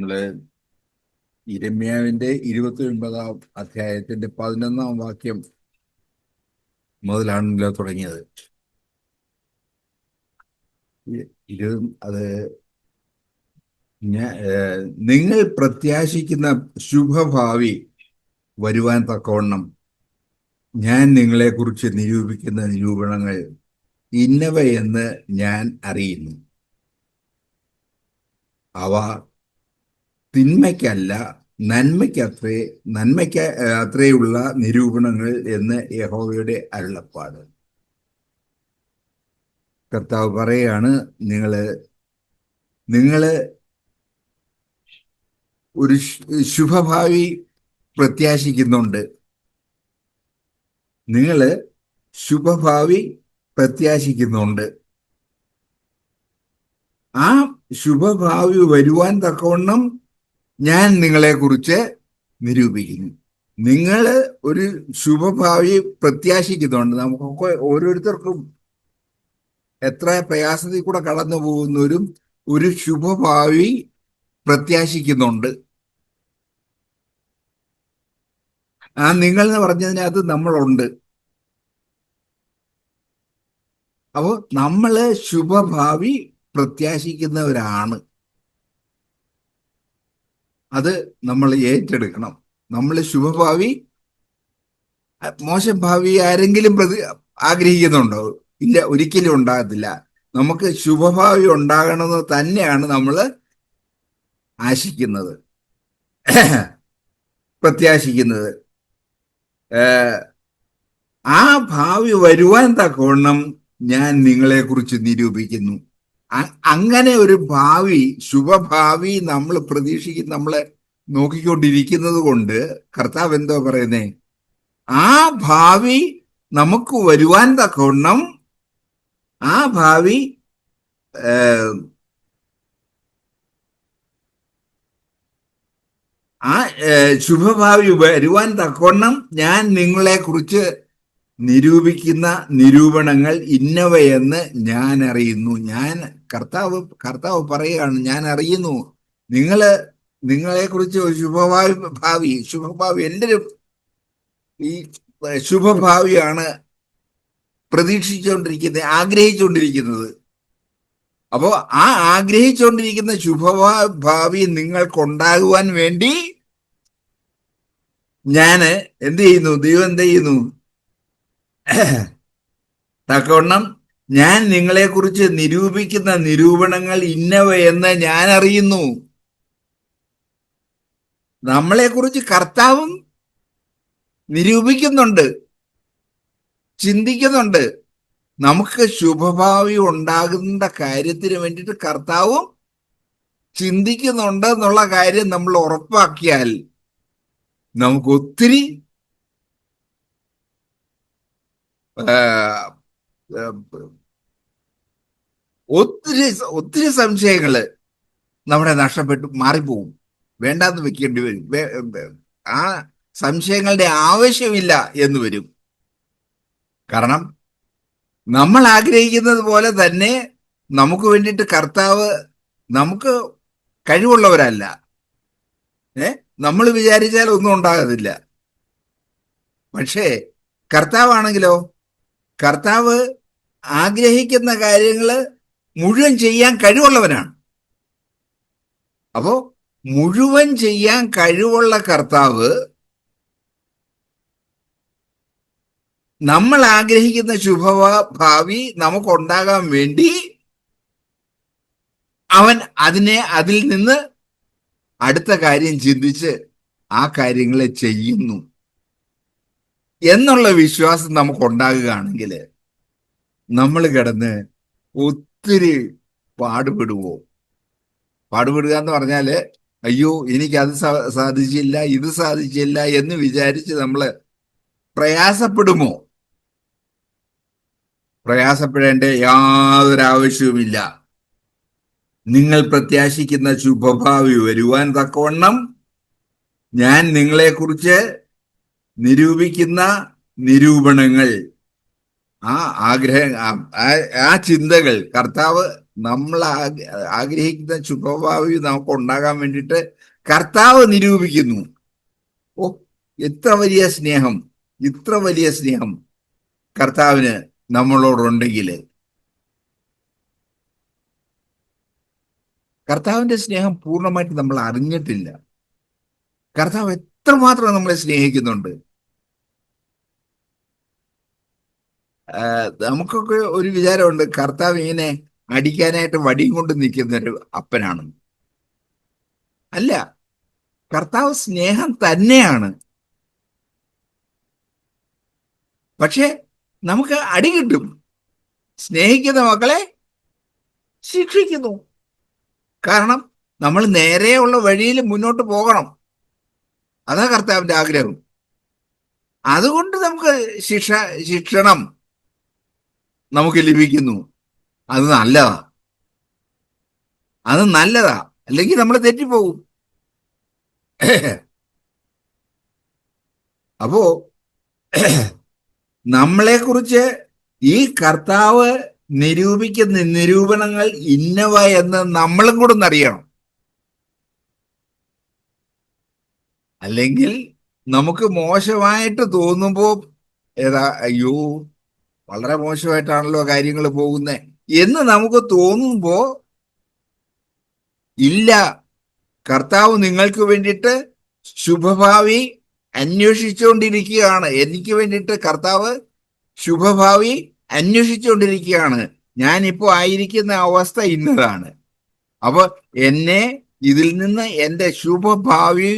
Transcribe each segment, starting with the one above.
നമ്മള് യിരെമ്യാവിന്റെ 29 അധ്യായത്തിന്റെ 11 വാക്യം മുതലാണല്ലോ തുടങ്ങിയത്. അത് നിങ്ങൾ പ്രത്യാശിക്കുന്ന ശുഭഭാവി വരുവാൻ തക്കവണ്ണം ഞാൻ നിങ്ങളെക്കുറിച്ച് നിരൂപിക്കുന്ന നിരൂപണങ്ങൾ ഇന്നവയെന്ന് ഞാൻ അറിയുന്നു. അവ തിന്മയ്ക്കല്ല നന്മയ്ക്ക് അത്രയുള്ള നിരൂപണങ്ങൾ എന്ന് യഹോവയുടെ അരുളപ്പാട്. കർത്താവ് പറയാണ്, നിങ്ങള് ഒരു ശുഭഭാവി പ്രത്യാശിക്കുന്നുണ്ട്. ആ ശുഭഭാവി വരുവാൻ തക്കവണ്ണം ഞാൻ നിങ്ങളെക്കുറിച്ച് നിരൂപിക്കുന്നു. നിങ്ങൾ ഒരു ശുഭഭാവി പ്രത്യാശിക്കുന്നുണ്ട്. നമുക്കൊക്കെ ഓരോരുത്തർക്കും എത്ര പ്രയാസത്തിൽ കൂടെ കടന്നു പോകുന്നവരും ഒരു ശുഭഭാവി പ്രത്യാശിക്കുന്നുണ്ട്. ആ നിങ്ങൾ എന്ന് പറഞ്ഞതിനകത്ത് നമ്മളുണ്ട്. അപ്പോൾ നമ്മള് ശുഭഭാവി പ്രത്യാശിക്കുന്നവരാണ്. അത് നമ്മൾ ഏറ്റെടുക്കണം. നമ്മൾ ശുഭഭാവി, മോശം ഭാവി ആരെങ്കിലും ആഗ്രഹിക്കുന്നുണ്ടോ? ഇല്ല, ഒരിക്കലും ഉണ്ടാകത്തില്ല. നമുക്ക് ശുഭഭാവി ഉണ്ടാകണമെന്ന് തന്നെയാണ് നമ്മൾ ആശിക്കുന്നത്, പ്രത്യാശിക്കുന്നത്. ആ ഭാവി വരുവാൻ തക്കവണ്ണം ഞാൻ നിങ്ങളെക്കുറിച്ച് നിരൂപിക്കുന്നു. അങ്ങനെ ഒരു ഭാവി, ശുഭഭാവി നമ്മൾ പ്രതീക്ഷിക്കുന്ന, നമ്മളെ നോക്കിക്കൊണ്ടിരിക്കുന്നത് കൊണ്ട് കർത്താവ് എന്തോ പറയുന്നേ, ആ ഭാവി നമുക്ക് വരുവാൻ തക്കവണ്ണം, ആ ഭാവി ശുഭഭാവി വരുവാൻ തക്കവണ്ണം ഞാൻ നിങ്ങളെക്കുറിച്ച് നിരൂപിക്കുന്ന നിരൂപണങ്ങൾ ഇന്നവയെന്ന് ഞാൻ അറിയുന്നു. കർത്താവ് പറയുകയാണ്, ഞാൻ അറിയുന്നു നിങ്ങളെക്കുറിച്ച് ഒരു ശുഭഭാവി എൻ്റെ ഈ ശുഭഭാവിയാണ് പ്രതീക്ഷിച്ചുകൊണ്ടിരിക്കുന്നത്, ആഗ്രഹിച്ചുകൊണ്ടിരിക്കുന്നത്. അപ്പോ ആ ആഗ്രഹിച്ചുകൊണ്ടിരിക്കുന്ന ശുഭഭാവി നിങ്ങൾക്കുണ്ടാകുവാൻ വേണ്ടി ദൈവം എന്ത് ചെയ്യുന്നു? തക്കവണ്ണം ഞാൻ നിങ്ങളെക്കുറിച്ച് നിരൂപിക്കുന്ന നിരൂപണങ്ങൾ ഇന്നവയെന്ന് ഞാൻ അറിയുന്നു. നമ്മളെക്കുറിച്ച് കർത്താവും നിരൂപിക്കുന്നുണ്ട്, ചിന്തിക്കുന്നുണ്ട്. നമുക്ക് ശുഭഭാവി ഉണ്ടാകുന്ന കാര്യത്തിന് വേണ്ടിയിട്ട് കർത്താവും ചിന്തിക്കുന്നുണ്ട് എന്നുള്ള കാര്യം നമ്മൾ ഉറപ്പാക്കിയാൽ നമുക്ക് ഒത്തിരി സംശയങ്ങള് നമ്മുടെ നഷ്ടപ്പെട്ടു മാറിപ്പോവും. വേണ്ടാന്ന് വെക്കേണ്ടി വരും. ആ സംശയങ്ങളുടെ ആവശ്യമില്ല എന്ന് വരും. കാരണം നമ്മൾ ആഗ്രഹിക്കുന്നത് പോലെ തന്നെ നമുക്ക് വേണ്ടിയിട്ട് കർത്താവ്, നമുക്ക് കഴിവുള്ളവരല്ല. നമ്മൾ വിചാരിച്ചാൽ ഒന്നും ഉണ്ടാകത്തില്ല. പക്ഷേ കർത്താവാണെങ്കിലോ, കർത്താവ് ആഗ്രഹിക്കുന്ന കാര്യങ്ങള് മുഴുവൻ ചെയ്യാൻ കഴിവുള്ളവനാണ്. അപ്പോ മുഴുവൻ ചെയ്യാൻ കഴിവുള്ള കർത്താവ് നമ്മൾ ആഗ്രഹിക്കുന്ന ശുഭഭാവി നമുക്കുണ്ടാകാൻ വേണ്ടി അവൻ അതിൽ നിന്ന് അടുത്ത കാര്യം ചിന്തിച്ച് ആ കാര്യങ്ങളെ ചെയ്യുന്നു എന്നുള്ള വിശ്വാസം നമുക്കുണ്ടാകുകയാണെങ്കിൽ നമ്മൾ കിടന്ന് ഒത്തിരി പാടുപെടുക എന്ന് പറഞ്ഞാല്, അയ്യോ എനിക്കത് സാധിച്ചില്ല, ഇത് സാധിച്ചില്ല എന്ന് വിചാരിച്ച് നമ്മള് പ്രയാസപ്പെടുമോ? പ്രയാസപ്പെടേണ്ട യാതൊരു ആവശ്യവുമില്ല. നിങ്ങൾ പ്രത്യാശിക്കുന്ന ശുഭഭാവി വരുവാൻ തക്കവണ്ണം ഞാൻ നിങ്ങളെക്കുറിച്ച് നിരൂപിക്കുന്ന നിരൂപണങ്ങൾ, ആ ചിന്തകൾ കർത്താവ് നമ്മൾ ആഗ്രഹിക്കുന്ന ശുഭഭാവി നമുക്ക് ഉണ്ടാകാൻ വേണ്ടിയിട്ട് കർത്താവ് നിരൂപിക്കുന്നു. ഓ, എത്ര വലിയ സ്നേഹം, ഇത്ര വലിയ സ്നേഹം കർത്താവിന് നമ്മളോടുണ്ടെങ്കിൽ, കർത്താവിന്റെ സ്നേഹം പൂർണ്ണമായിട്ട് നമ്മൾ അറിഞ്ഞിട്ടില്ല. കർത്താവ് എത്രമാത്രം നമ്മളെ സ്നേഹിക്കുന്നുണ്ട്. നമുക്കൊക്കെ ഒരു വിചാരമുണ്ട് കർത്താവ് ഇങ്ങനെ അടിക്കാനായിട്ട് വടിയും കൊണ്ട് നിൽക്കുന്ന ഒരു അപ്പനാണ്. അല്ല, കർത്താവ് സ്നേഹം തന്നെയാണ്. പക്ഷെ നമുക്ക് അടി കിട്ടും. സ്നേഹിക്കുന്ന മക്കളെ ശിക്ഷിക്കുന്നു. കാരണം നമ്മൾ നേരെയുള്ള വഴിയിൽ മുന്നോട്ട് പോകണം. അതാ കർത്താവിന്റെ ആഗ്രഹം. അതുകൊണ്ട് നമുക്ക് ശിക്ഷണം നമുക്ക് ലഭിക്കുന്നു. അത് നല്ലതാ, അത് നല്ലതാ. അല്ലെങ്കിൽ നമ്മൾ തെറ്റിപ്പോകും. അപ്പോ നമ്മളെക്കുറിച്ച് ഈ കർത്താവ് നിരൂപിക്കുന്ന നിരൂപണങ്ങൾ ഇന്നവ എന്ന് നമ്മളും കൂടെ അറിയണം. അല്ലെങ്കിൽ നമുക്ക് മോശമായിട്ട് തോന്നുമ്പോ അയ്യോ, വളരെ മോശമായിട്ടാണല്ലോ കാര്യങ്ങൾ പോകുന്നത് എന്ന് നമുക്ക് തോന്നുമ്പോ, ഇല്ല, കർത്താവ് നിങ്ങൾക്ക് വേണ്ടിയിട്ട് ശുഭഭാവി അന്വേഷിച്ചുകൊണ്ടിരിക്കുകയാണ്. എനിക്ക് വേണ്ടിയിട്ട് കർത്താവ് ശുഭഭാവി അന്വേഷിച്ചുകൊണ്ടിരിക്കുകയാണ്. ഞാനിപ്പോ ആയിരിക്കുന്ന അവസ്ഥ ഇന്നതാണ്. അപ്പൊ എന്നെ ഇതിൽ നിന്ന് എന്റെ ശുഭഭാവി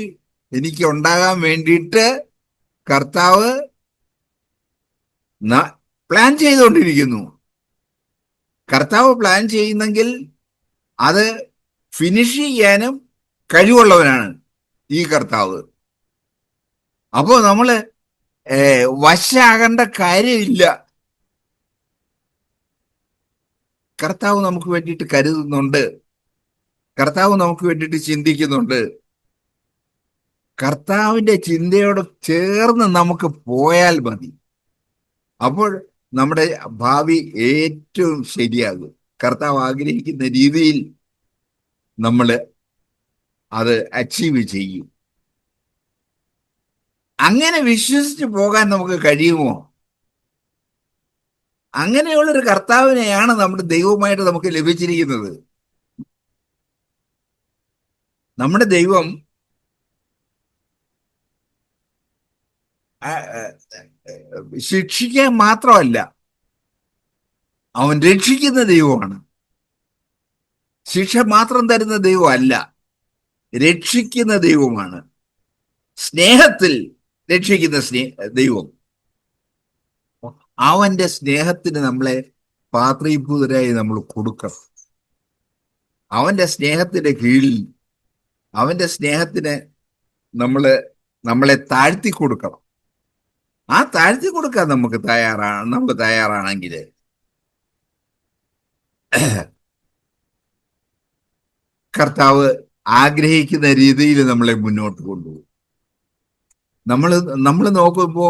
എനിക്ക് ഉണ്ടാകാൻ വേണ്ടിയിട്ട് കർത്താവ് പ്ലാൻ ചെയ്തുകൊണ്ടിരിക്കുന്നു. കർത്താവ് പ്ലാൻ ചെയ്യുന്നെങ്കിൽ അത് ഫിനിഷ് ചെയ്യാനും കഴിവുള്ളവനാണ് ഈ കർത്താവ്. അപ്പോ നമ്മള് വശാകേണ്ട കാര്യമില്ല. കർത്താവ് നമുക്ക് വേണ്ടിയിട്ട് കരുതുന്നുണ്ട്. കർത്താവ് നമുക്ക് വേണ്ടിയിട്ട് ചിന്തിക്കുന്നുണ്ട്. കർത്താവിന്റെ ചിന്തയോട് ചേർന്ന് നമുക്ക് പോയാൽ മതി. അപ്പോൾ നമ്മുടെ ഭാവി ഏറ്റവും ശരിയാകും. കർത്താവ് ആഗ്രഹിക്കുന്ന രീതിയിൽ നമ്മൾ അത് അച്ചീവ് ചെയ്യും. അങ്ങനെ വിശ്വസിച്ച് പോകാൻ നമുക്ക് കഴിയുമോ? അങ്ങനെയുള്ളൊരു കർത്താവിനെയാണ് നമ്മുടെ ദൈവമായിട്ട് നമുക്ക് ലഭിച്ചിരിക്കുന്നത്. നമ്മുടെ ദൈവം ശിക്ഷിക്കാൻ മാത്രമല്ല, അവൻ രക്ഷിക്കുന്ന ദൈവമാണ്. ശിക്ഷ മാത്രം തരുന്ന ദൈവമല്ല, രക്ഷിക്കുന്ന ദൈവമാണ്. സ്നേഹത്തിൽ രക്ഷിക്കുന്ന ദൈവം. അവന്റെ സ്നേഹത്തിന് നമ്മളെ പാത്രീഭൂതരായി നമ്മൾ കൊടുക്കണം. അവന്റെ സ്നേഹത്തിന്റെ കീഴിൽ, അവന്റെ സ്നേഹത്തിന് നമ്മളെ താഴ്ത്തി കൊടുക്കണം. ആ താഴ്ത്തി കൊടുക്കാൻ നമ്മൾ തയ്യാറാണെങ്കിൽ കർത്താവ് ആഗ്രഹിക്കുന്ന രീതിയിൽ നമ്മളെ മുന്നോട്ട് കൊണ്ടുപോകും. നമ്മൾ നോക്കുമ്പോ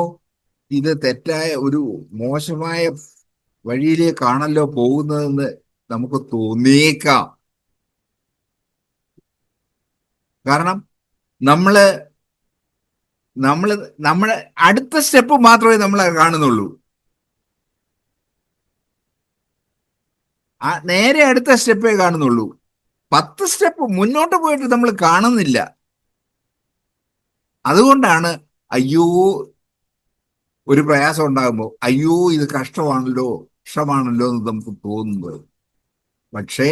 ഇത് തെറ്റായ ഒരു മോശമായ വഴിയിലേക്കാണല്ലോ പോകുന്നതെന്ന് നമുക്ക് തോന്നിയേക്കാം. കാരണം നമ്മുടെ അടുത്ത സ്റ്റെപ്പ് മാത്രമേ നമ്മൾ കാണുന്നുള്ളൂ. നേരെ അടുത്ത സ്റ്റെപ്പേ കാണുന്നുള്ളൂ. 10 സ്റ്റെപ്പ് മുന്നോട്ട് പോയിട്ട് നമ്മൾ കാണുന്നില്ല. അതുകൊണ്ടാണ് അയ്യോ, ഒരു പ്രയാസം ഉണ്ടാകുമ്പോൾ അയ്യോ ഇത് കഷ്ടമാണല്ലോ എന്ന് നമുക്ക് തോന്നുന്നത്. പക്ഷേ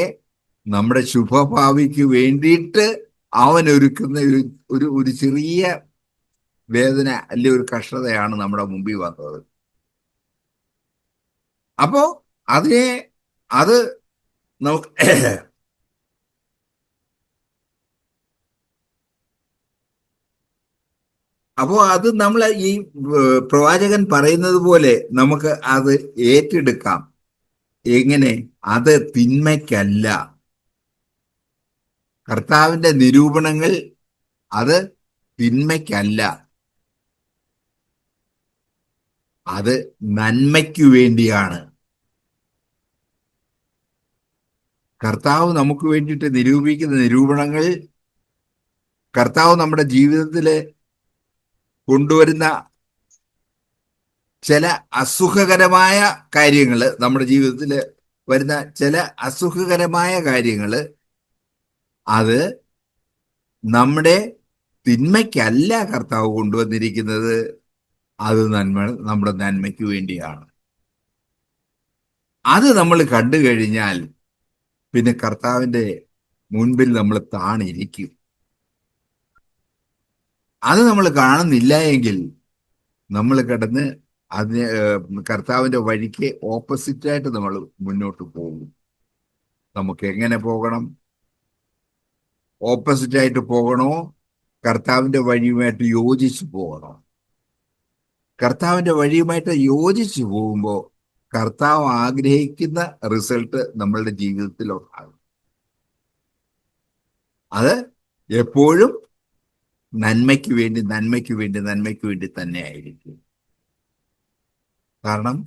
നമ്മുടെ ശുഭഭാവിക്ക് വേണ്ടിയിട്ട് അവൻ ഒരുക്കുന്ന ഒരു ചെറിയ വേദന അല്ലെ ഒരു കഷ്ടതയാണ് നമ്മുടെ മുമ്പിൽ വന്നത്. അപ്പോ അത് നമുക്ക് അത് നമ്മൾ ഈ പ്രവാചകൻ പറയുന്നത് പോലെ നമുക്ക് അത് ഏറ്റെടുക്കാം. എങ്ങനെ? അത് തിന്മയ്ക്കല്ല. കർത്താവിന്റെ നിരൂപണങ്ങൾ അത് തിന്മയ്ക്കല്ല, അത് നന്മയ്ക്കു വേണ്ടിയാണ്. കർത്താവ് നമുക്ക് വേണ്ടിയിട്ട് നിരൂപിക്കുന്ന നിരൂപണങ്ങൾ, കർത്താവ് നമ്മുടെ ജീവിതത്തിൽ കൊണ്ടുവരുന്ന ചില അസുഖകരമായ കാര്യങ്ങൾ, നമ്മുടെ ജീവിതത്തിൽ വരുന്ന ചില അസുഖകരമായ കാര്യങ്ങൾ, അത് നമ്മുടെ തിന്മയ്ക്കല്ല കർത്താവ് കൊണ്ടുവന്നിരിക്കുന്നത്, അത് നമ്മുടെ നന്മയ്ക്ക് വേണ്ടിയാണ്. അത് നമ്മൾ കണ്ടു കഴിഞ്ഞാൽ പിന്നെ കർത്താവിൻ്റെ മുൻപിൽ നമ്മൾ താണിരിക്കും. അത് നമ്മൾ കാണുന്നില്ല എങ്കിൽ നമ്മൾ കിടന്ന് അതിന് കർത്താവിൻ്റെ വഴിക്ക് ഓപ്പോസിറ്റായിട്ട് നമ്മൾ മുന്നോട്ട് പോകും. നമുക്ക് എങ്ങനെ പോകണം? ഓപ്പോസിറ്റായിട്ട് പോകണോ? കർത്താവിൻ്റെ വഴിയുമായിട്ട് യോജിച്ച് പോകണോ? കർത്താവിൻ്റെ വഴിയുമായിട്ട് യോജിച്ച് പോകുമ്പോൾ കർത്താവ് ആഗ്രഹിക്കുന്ന റിസൾട്ട് നമ്മളുടെ ജീവിതത്തിൽ ഉണ്ടാകും. അത് എപ്പോഴും നന്മയ്ക്ക് വേണ്ടി നന്മയ്ക്ക് വേണ്ടി നന്മയ്ക്ക് വേണ്ടി തന്നെ ആയിരിക്കും. കാരണം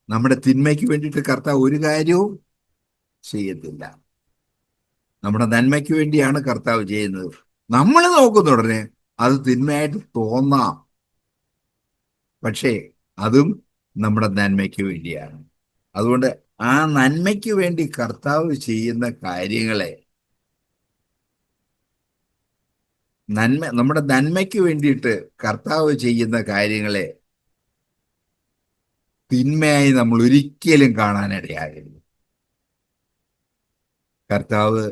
നമ്മുടെ തിന്മയ്ക്ക് വേണ്ടിയിട്ട് കർത്താവ് ഒരു കാര്യവും ചെയ്യത്തില്ല. നമ്മുടെ നന്മയ്ക്ക് വേണ്ടിയാണ് കർത്താവ് ചെയ്യുന്നത്. നമ്മൾ നോക്കുന്ന ഉടനെ അത് തിന്മയായിട്ട് തോന്നാം, പക്ഷേ അതും നമ്മുടെ നന്മയ്ക്ക് വേണ്ടിയാണ്. അതുകൊണ്ട് ആ നന്മയ്ക്ക് വേണ്ടി കർത്താവ് ചെയ്യുന്ന കാര്യങ്ങളെ, നമ്മുടെ നന്മയ്ക്ക് വേണ്ടിയിട്ട് കർത്താവ് ചെയ്യുന്ന കാര്യങ്ങളെ തിന്മയായി നമ്മൾ ഒരിക്കലും കാണാനിടയാകില്ല. കർത്താവ്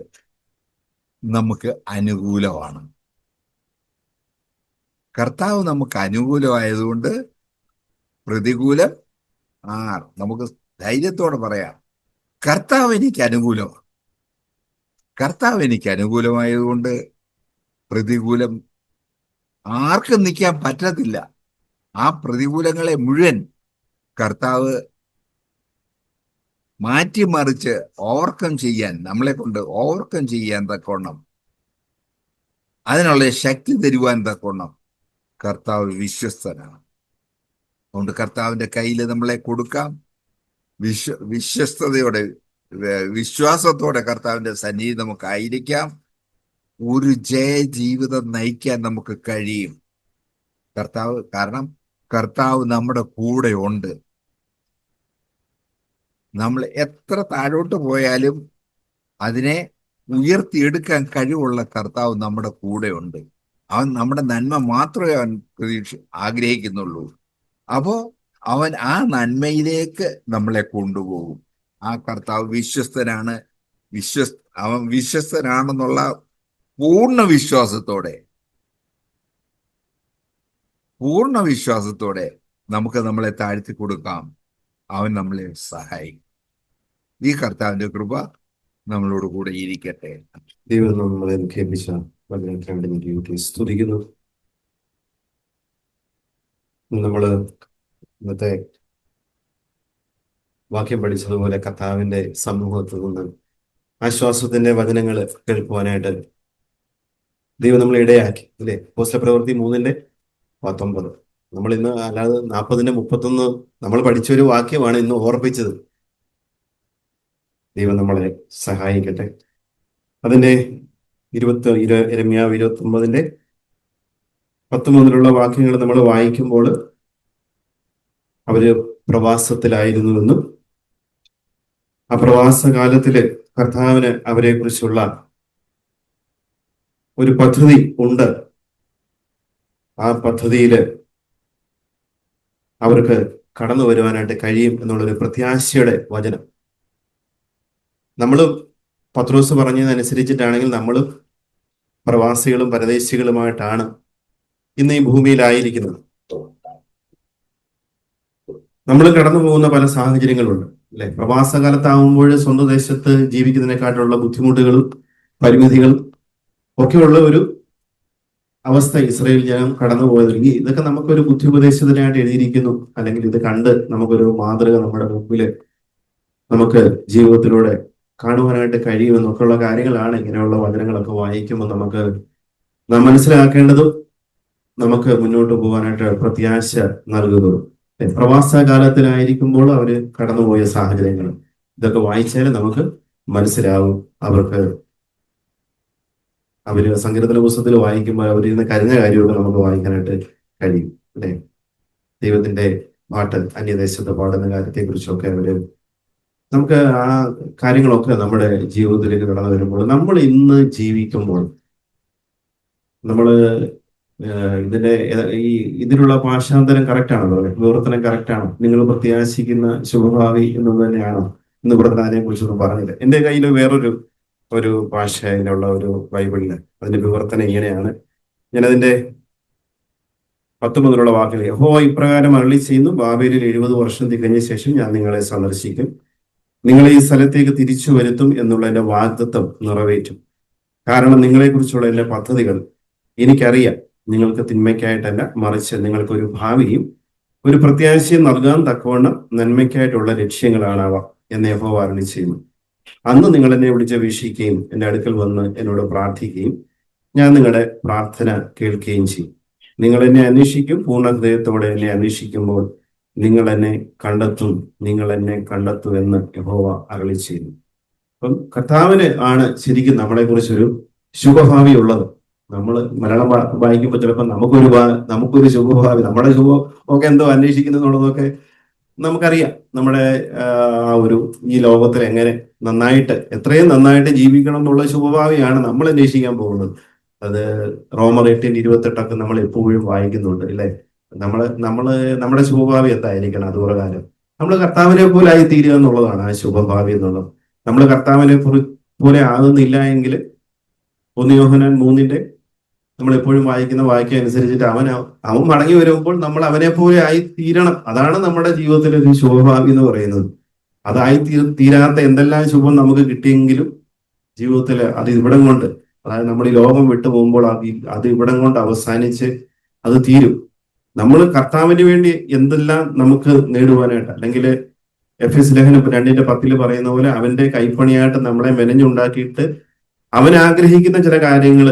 നമുക്ക് അനുകൂലമാണ്. കർത്താവ് നമുക്ക് അനുകൂലമായതുകൊണ്ട് പ്രതികൂലം നമുക്ക് ധൈര്യത്തോടെ പറയാം, കർത്താവ് എനിക്ക് അനുകൂലമാണ്. കർത്താവ് എനിക്ക് അനുകൂലമായതുകൊണ്ട് പ്രതികൂലം ആർക്കും നിൽക്കാൻ പറ്റത്തില്ല. ആ പ്രതികൂലങ്ങളെ മുഴുവൻ കർത്താവ് മാറ്റിമറിച്ച് ഓവർകം ചെയ്യാൻ, നമ്മളെ കൊണ്ട് ഓവർകം ചെയ്യാൻ തക്കവണ്ണം, അതിനുള്ള ശക്തി തരുവാൻ തക്കവണ്ണം കർത്താവ് വിശ്വസ്തനാണ്. അതുകൊണ്ട് കർത്താവിൻ്റെ കയ്യിൽ നമ്മളെ കൊടുക്കാം. വിശ്വസ്തയോടെ, വിശ്വാസത്തോടെ കർത്താവിൻ്റെ സന്നിധി നമുക്കായിരിക്കാം. ഒരു ജയ ജീവിതം നയിക്കാൻ നമുക്ക് കഴിയും. കാരണം കർത്താവ് നമ്മുടെ കൂടെ ഉണ്ട്. നമ്മൾ എത്ര താഴോട്ട് പോയാലും അതിനെ ഉയർത്തിയെടുക്കാൻ കഴിവുള്ള കർത്താവ് നമ്മുടെ കൂടെ ഉണ്ട്. അവൻ നമ്മുടെ നന്മ മാത്രമേ അവൻ ആഗ്രഹിക്കുന്നുള്ളൂ. അപ്പോ അവൻ ആ നന്മയിലേക്ക് നമ്മളെ കൊണ്ടുപോകും. ആ കർത്താവ് വിശ്വസ്തനാണ്. അവൻ വിശ്വസ്തനാണെന്നുള്ള പൂർണ്ണ വിശ്വാസത്തോടെ നമുക്ക് നമ്മളെ താഴ്ത്തി കൊടുക്കാം. അവൻ നമ്മളെ സഹായിക്കും. ഈ കർത്താവിന്റെ കൃപ നമ്മളോട് കൂടെ ഇരിക്കട്ടെ. ദൈവം നമ്മളെ കേൾപ്പിച്ച വചനത്തിന് സ്തുതിക്കുന്നു. നമ്മള് ഇന്നത്തെ വാക്യം പഠിച്ചതുപോലെ കർത്താവിന്റെ സമൂഹത്തിൽ നിന്ന് ആശ്വാസത്തിന്റെ വചനങ്ങൾ കേൾക്കുവാനായിട്ട് ദൈവം നമ്മളെ ഇടയാക്കി, അല്ലേ? അപ്പോസ്തലപ്രവൃത്തി 3:19. നമ്മൾ ഇന്ന് അല്ലാതെ 40:31 നമ്മൾ പഠിച്ചൊരു വാക്യമാണ് ഇന്ന് ഓർപ്പിച്ചത്. ദൈവം നമ്മളെ സഹായിക്കട്ടെ. അതിന്റെ യിരെമ്യാവ് 29:10 വാക്യങ്ങൾ നമ്മൾ വായിക്കുമ്പോൾ അവര് പ്രവാസത്തിലായിരുന്നുവെന്നും ആ പ്രവാസകാലത്തില് കർത്താവിന് അവരെ കുറിച്ചുള്ള ഒരു പദ്ധതി ഉണ്ട്. ആ പദ്ധതിയില് അവർക്ക് കടന്നു വരുവാനായിട്ട് കഴിയും എന്നുള്ളൊരു പ്രത്യാശയുടെ വചനം. നമ്മളും പത്രോസ് പറഞ്ഞതനുസരിച്ചിട്ടാണെങ്കിൽ നമ്മളും പ്രവാസികളും പരദേശികളുമായിട്ടാണ് ഇന്ന് ഈ ഭൂമിയിലായിരിക്കുന്നത്. നമ്മൾ കടന്നു പോകുന്ന പല സാഹചര്യങ്ങളുണ്ട്, അല്ലെ? പ്രവാസകാലത്താവുമ്പോൾ സ്വന്തം ദേശത്ത് ജീവിക്കുന്നതിനെക്കാട്ടുള്ള ബുദ്ധിമുട്ടുകളും പരിമിതികളും ഒക്കെയുള്ള ഒരു അവസ്ഥ ഇസ്രായേൽ ജനം കടന്നുപോയതെങ്കിൽ ഇതൊക്കെ നമുക്കൊരു ബുദ്ധിപദേശത്തിനായിട്ട് എഴുതിയിരിക്കുന്നു, അല്ലെങ്കിൽ ഇത് കണ്ട് നമുക്കൊരു മാതൃക നമ്മുടെ മുമ്പിൽ നമുക്ക് ജീവിതത്തിലൂടെ കാണുവാനായിട്ട് കഴിയുമെന്നൊക്കെയുള്ള കാര്യങ്ങളാണ് ഇങ്ങനെയുള്ള വചനങ്ങളൊക്കെ വായിക്കുമ്പോൾ നാം മനസ്സിലാക്കേണ്ടതും നമുക്ക് മുന്നോട്ട് പോകാനായിട്ട് പ്രത്യാശ നൽകുന്നതും. പ്രവാസ കാലത്തിലായിരിക്കുമ്പോൾ അവര് കടന്നുപോയ സാഹചര്യങ്ങൾ ഇതൊക്കെ വായിച്ചാൽ നമുക്ക് മനസ്സിലാവും. അവർക്ക് സങ്കീർത്തന പുസ്തകത്തിൽ വായിക്കുമ്പോൾ അവരിന്ന് കരഞ്ഞ കാര്യമൊക്കെ നമുക്ക് വായിക്കാനായിട്ട് കഴിയും അല്ലെ. ദൈവത്തിന്റെ പാട്ട് അന്യദേശത്ത് പാടുന്ന കാര്യത്തെ കുറിച്ചൊക്കെ നമുക്ക് ആ കാര്യങ്ങളൊക്കെ നമ്മുടെ ജീവിതത്തിലേക്ക് കടന്നു വരുമ്പോൾ നമ്മൾ ഇന്ന് ജീവിക്കുമ്പോൾ നമ്മൾ ഇതിന്റെ ഇതിനുള്ള ഭാഷാന്തരം കറക്റ്റ് ആണോ, വിവർത്തനം കറക്റ്റ് ആണോ, നിങ്ങൾ പ്രത്യാശിക്കുന്ന ശുഭഭാവി എന്നത് തന്നെയാണോ എന്ന് ഇവിടെ അതിനെ കുറിച്ചൊന്നും പറഞ്ഞില്ല. എൻ്റെ കയ്യിൽ ഒരു ഭാഷയിലുള്ള ഒരു ബൈബിളില് അതിന്റെ വിവർത്തനം ഇങ്ങനെയാണ്. ഞാനതിന്റെ 19 വാക്കുകൾ, യഹോവ ഇപ്രകാരം അരുളി ചെയ്യുന്നു, ബാബേലിൽ 70 വർഷം തികഞ്ഞ ശേഷം ഞാൻ നിങ്ങളെ സന്ദർശിക്കും, നിങ്ങളെ ഈ സ്ഥലത്തേക്ക് തിരിച്ചു വരുത്തും എന്നുള്ള എന്റെ വാഗ്ദത്തം നിറവേറ്റും. കാരണം നിങ്ങളെക്കുറിച്ചുള്ള എന്റെ പദ്ധതികൾ എനിക്കറിയാം, നിങ്ങൾക്ക് തിന്മയ്ക്കായിട്ടല്ല, മറിച്ച് നിങ്ങൾക്കൊരു ഭാവിയും ഒരു പ്രത്യാശയും നൽകാൻ തക്കവണ്ണം നന്മയ്ക്കായിട്ടുള്ള ലക്ഷ്യങ്ങളാണവ എന്ന് യഹോവ അരുളി ചെയ്യുന്നു. അന്ന് നിങ്ങൾ എന്നെ വിളിച്ചപേക്ഷിക്കുകയും എൻ്റെ അടുക്കൽ വന്ന് എന്നോട് പ്രാർത്ഥിക്കുകയും ഞാൻ നിങ്ങളുടെ പ്രാർത്ഥന കേൾക്കുകയും ചെയ്യും. നിങ്ങൾ എന്നെ അന്വേഷിക്കും, പൂർണ്ണ ഹൃദയത്തോടെ എന്നെ അന്വേഷിക്കുമ്പോൾ നിങ്ങൾ എന്നെ കണ്ടെത്തും എന്ന് യഹോവ അരുളി ചെയ്യുന്നു. അപ്പം കർത്താവിന് ആണ് ശരിക്കും നമ്മളെ കുറിച്ചൊരു ശുഭഭാവി ഉള്ളത്. നമ്മൾ മലയാളം വായിക്കുമ്പോൾ ചിലപ്പോൾ നമുക്കൊരു ശുഭഭാവി, നമ്മുടെ ശുഭം ഒക്കെ എന്തോ അന്വേഷിക്കുന്നുള്ളതൊക്കെ നമുക്കറിയാം. നമ്മുടെ ഈ ലോകത്തിൽ എങ്ങനെ എത്രയും നന്നായിട്ട് ജീവിക്കണം എന്നുള്ള ശുഭഭാവിയാണ് നമ്മൾ അന്വേഷിക്കാൻ പോകുന്നത്. അത് റോമർ 8:28 നമ്മൾ എപ്പോഴും വായിക്കുന്നുണ്ട് അല്ലെ. നമ്മുടെ ശുഭഭാവി എന്തായിരിക്കണം? അതുപ്രകാരം നമ്മൾ കർത്താവിനെ പോലെ ആയി തീരുക എന്നുള്ളതാണ് ആ ശുഭഭാവി എന്നുള്ളത്. നമ്മൾ കർത്താവിനെ പോലെ ആകുന്നില്ല എങ്കിൽ 1 യോഹന്നാൻ 3 നമ്മൾ എപ്പോഴും വായിക്കുന്ന വാക്യം അനുസരിച്ചിട്ട് അവൻ മടങ്ങി വരുമ്പോൾ നമ്മൾ അവനെ പോലെ ആയി തീരണം. അതാണ് നമ്മുടെ ജീവിതത്തിലെ ഒരു ശുഭഭാവി എന്ന് പറയുന്നത്. അതായി തീരാത്ത എന്തെല്ലാം ശുഭം നമുക്ക് കിട്ടിയെങ്കിലും ജീവിതത്തിൽ അത് ഇവിടം കൊണ്ട്, അതായത് നമ്മൾ ഈ ലോകം വിട്ടു പോകുമ്പോൾ അത് ഇവിടം കൊണ്ട് അവസാനിച്ച് അത് തീരും. നമ്മൾ കർത്താവിന് വേണ്ടി എന്തെല്ലാം നമുക്ക് നേടുവാനായിട്ട്, അല്ലെങ്കിൽ എഫെസ്യ ലേഖനം 2:10 പറയുന്ന പോലെ അവന്റെ കൈപ്പണിയായിട്ട് നമ്മളെ മെനഞ്ഞുണ്ടാക്കിയിട്ട് അവൻ ആഗ്രഹിക്കുന്ന ചില കാര്യങ്ങൾ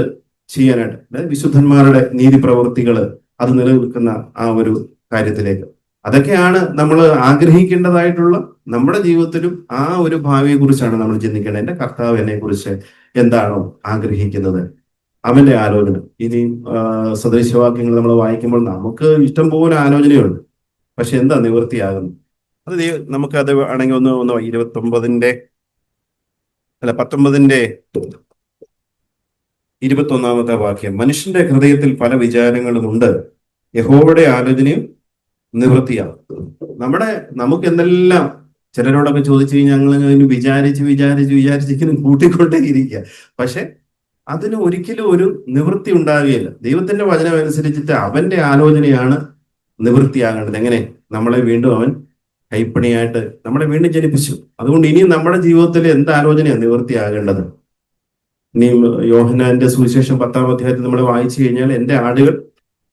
ചെയ്യാനായിട്ട്, വിശുദ്ധന്മാരുടെ നീതി പ്രവൃത്തികൾ അത് നിലനിൽക്കുന്ന ആ ഒരു കാര്യത്തിലേക്ക്, അതൊക്കെയാണ് നമ്മൾ ആഗ്രഹിക്കേണ്ടതായിട്ടുള്ള. നമ്മുടെ ജീവിതത്തിലും ആ ഒരു ഭാവിയെ കുറിച്ചാണ് നമ്മൾ ചിന്തിക്കേണ്ടത്. എൻ്റെ കർത്താവ് എന്നെ കുറിച്ച് എന്താണോ ആഗ്രഹിക്കുന്നത്, അവന്റെ ആലോചന. ഇനി സദൃശവാക്യങ്ങൾ നമ്മൾ വായിക്കുമ്പോൾ നമുക്ക് ഇഷ്ടംപോലെ ആലോചനയുണ്ട്, പക്ഷെ എന്താ നിവൃത്തിയാകുന്നു? അത് നമുക്കത് ആണെങ്കിൽ ഒന്ന് 19 വാക്യം, മനുഷ്യന്റെ ഹൃദയത്തിൽ പല വിചാരങ്ങളും ഉണ്ട്, യഹോവയുടെ ആലോചനയും നിവൃത്തിയാകും. നമുക്ക് എന്തെല്ലാം ചിലരോടൊക്കെ ചോദിച്ചു കഴിഞ്ഞാൽ ഞങ്ങൾ വിചാരിച്ചിങ്ങനെ കൂട്ടിക്കൊണ്ടേ ഇരിക്കുക, പക്ഷെ അതിന് ഒരിക്കലും ഒരു നിവൃത്തി ഉണ്ടാകുകയില്ല. ദൈവത്തിന്റെ വചനം അനുസരിച്ചിട്ട് അവന്റെ ആലോചനയാണ് നിവൃത്തിയാകേണ്ടത്. എങ്ങനെ? നമ്മളെ വീണ്ടും അവൻ കൈപ്പണിയായിട്ട് നമ്മളെ വീണ്ടും ജനിപ്പിച്ചു. അതുകൊണ്ട് ഇനിയും നമ്മുടെ ജീവിതത്തിൽ എന്ത് ആലോചനയാണ് നിവൃത്തിയാകേണ്ടത്? ഇനി യോഹന്നാന്റെ സുവിശേഷം 10-ാം അധ്യായത്തിൽ നമ്മൾ വായിച്ചു കഴിഞ്ഞാൽ, എൻ്റെ ആടുകൾ,